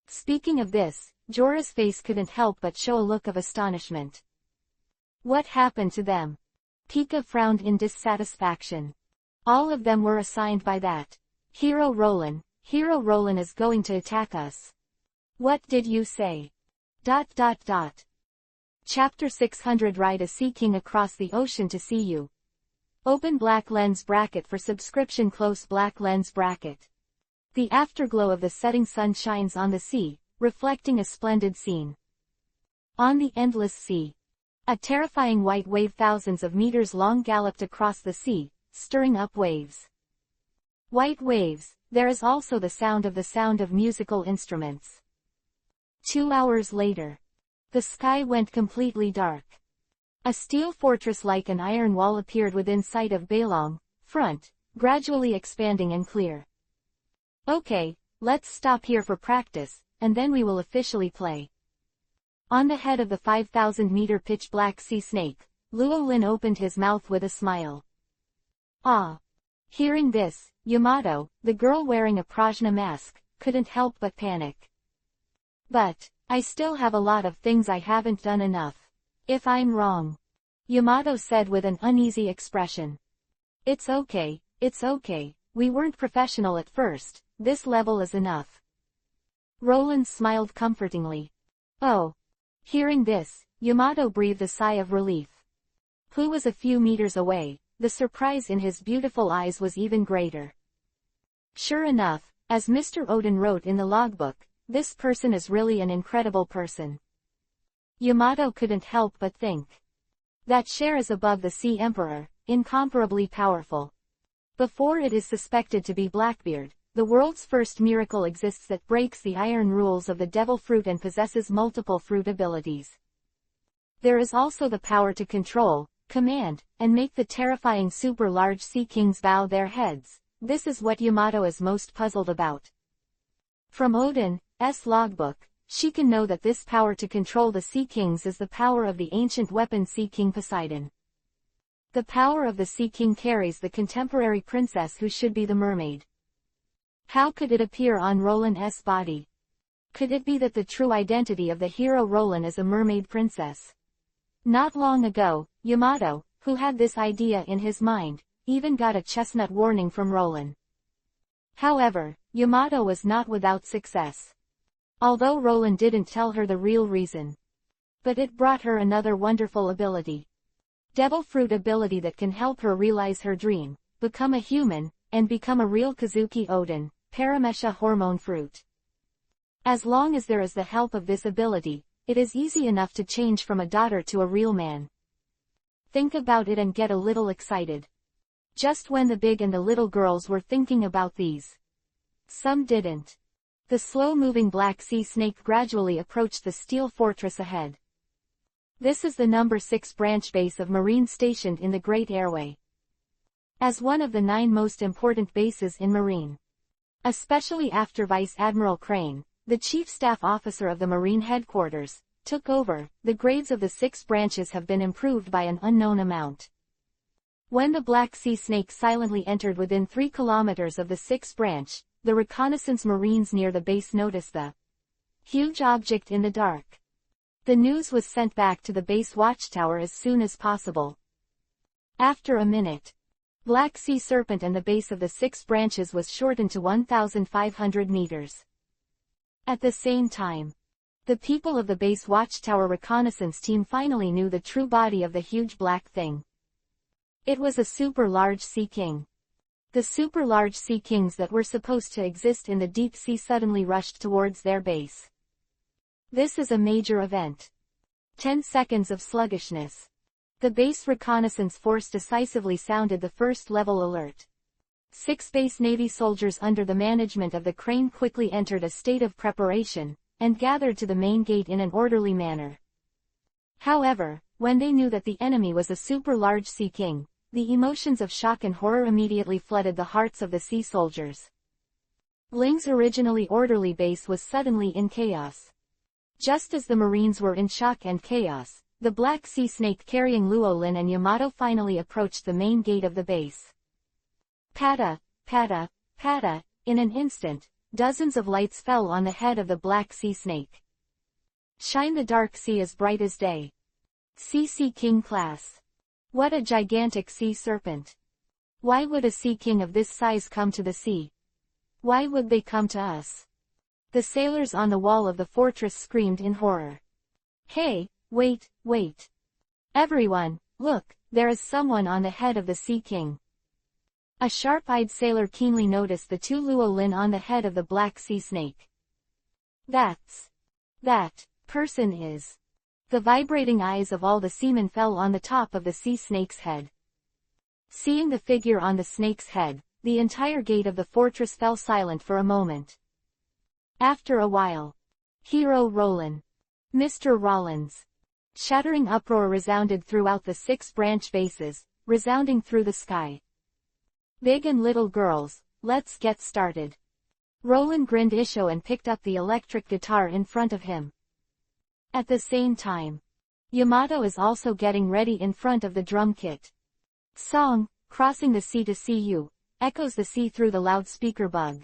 Speaking of this, Jorah's face couldn't help but show a look of astonishment. What happened to them? Pika frowned in dissatisfaction. All of them were assigned by that. Hero Roland is going to attack us. What did you say? Chapter 600 Ride a Sea King across the ocean to see you. Open black lens bracket for subscription. Close black lens bracket. The afterglow of the setting sun shines on the sea, reflecting a splendid scene. On the endless sea. A terrifying white wave thousands of meters long galloped across the sea, stirring up waves. White waves, there is also the sound of musical instruments. 2 hours later. The sky went completely dark. A steel fortress like an iron wall appeared within sight of Baelong, front, gradually expanding and clear. Okay, let's stop here for practice, and then we will officially play. On the head of the 5,000-meter pitch-black sea snake, Luo Lin opened his mouth with a smile. Ah! Hearing this, Yamato, the girl wearing a Prajna mask, couldn't help but panic. But, I still have a lot of things I haven't done enough. If I'm wrong. Yamato said with an uneasy expression. It's okay, we weren't professional at first, this level is enough. Roland smiled comfortingly. Oh. Hearing this, Yamato breathed a sigh of relief. Who was a few meters away, the surprise in his beautiful eyes was even greater. Sure enough, as Mr. Odin wrote in the logbook, this person is really an incredible person. Yamato couldn't help but think. That share is above the Sea Emperor, incomparably powerful. Before it is suspected to be Blackbeard, the world's first miracle exists that breaks the iron rules of the devil fruit and possesses multiple fruit abilities. There is also the power to control, command, and make the terrifying super-large sea kings bow their heads. This is what Yamato is most puzzled about. From Odin's logbook, she can know that this power to control the Sea Kings is the power of the ancient weapon Sea King Poseidon. The power of the Sea King carries the contemporary princess who should be the mermaid. How could it appear on Roland's body? Could it be that the true identity of the hero Roland is a mermaid princess? Not long ago, Yamato, who had this idea in his mind, even got a chestnut warning from Roland. However, Yamato was not without success. Although Roland didn't tell her the real reason. But it brought her another wonderful ability. Devil fruit ability that can help her realize her dream, become a human, and become a real Kazuki Odin, Paramesha hormone fruit. As long as there is the help of this ability, it is easy enough to change from a daughter to a real man. Think about it and get a little excited. Just when the big and the little girls were thinking about these. Some didn't. The slow-moving black sea snake gradually approached the steel fortress ahead. This is the number 6 branch base of Marine stationed in the Great Airway. As one of the 9 most important bases in Marine. Especially after Vice Admiral Crane, the Chief Staff Officer of the Marine Headquarters, took over, the grades of the 6 branches have been improved by an unknown amount. When the Black Sea Snake silently entered within 3 kilometers of the 6th branch, the reconnaissance Marines near the base noticed the huge object in the dark. The news was sent back to the base watchtower as soon as possible. After a minute, Black Sea Serpent, and the base of the 6 branches was shortened to 1,500 meters. At the same time, the people of the base watchtower reconnaissance team finally knew the true body of the huge black thing. It was a super large sea king. The super large sea kings that were supposed to exist in the deep sea suddenly rushed towards their base. This is a major event. 10 seconds of sluggishness. The base reconnaissance force decisively sounded the first level alert. 6 base Navy soldiers under the management of the Crane quickly entered a state of preparation, and gathered to the main gate in an orderly manner. However, when they knew that the enemy was a super large sea king, the emotions of shock and horror immediately flooded the hearts of the sea soldiers. Ling's originally orderly base was suddenly in chaos. Just as the Marines were in shock and chaos, the Black Sea Snake carrying Luo Lin and Yamato finally approached the main gate of the base. Pata, pata, pata, in an instant, dozens of lights fell on the head of the Black Sea Snake. Shine the dark sea as bright as day. Sea King class. What a gigantic sea serpent. Why would a sea king of this size come to the sea? Why would they come to us? The sailors on the wall of the fortress screamed in horror. Hey, wait, wait. Everyone, look, there is someone on the head of the Sea King. A sharp-eyed sailor keenly noticed the 2 Luo Lin on the head of the Black Sea Snake. That person is. The vibrating eyes of all the seamen fell on the top of the sea snake's head. Seeing the figure on the snake's head, the entire gate of the fortress fell silent for a moment. After a while, Hero Rollin, Mr. Rollins. Shattering uproar resounded throughout the 6 branch bases, resounding through the sky. Big and little girls, let's get started. Roland grinned Isho and picked up the electric guitar in front of him. At the same time, Yamato is also getting ready in front of the drum kit. Song, Crossing the Sea to See You, echoes the sea through the loudspeaker bug.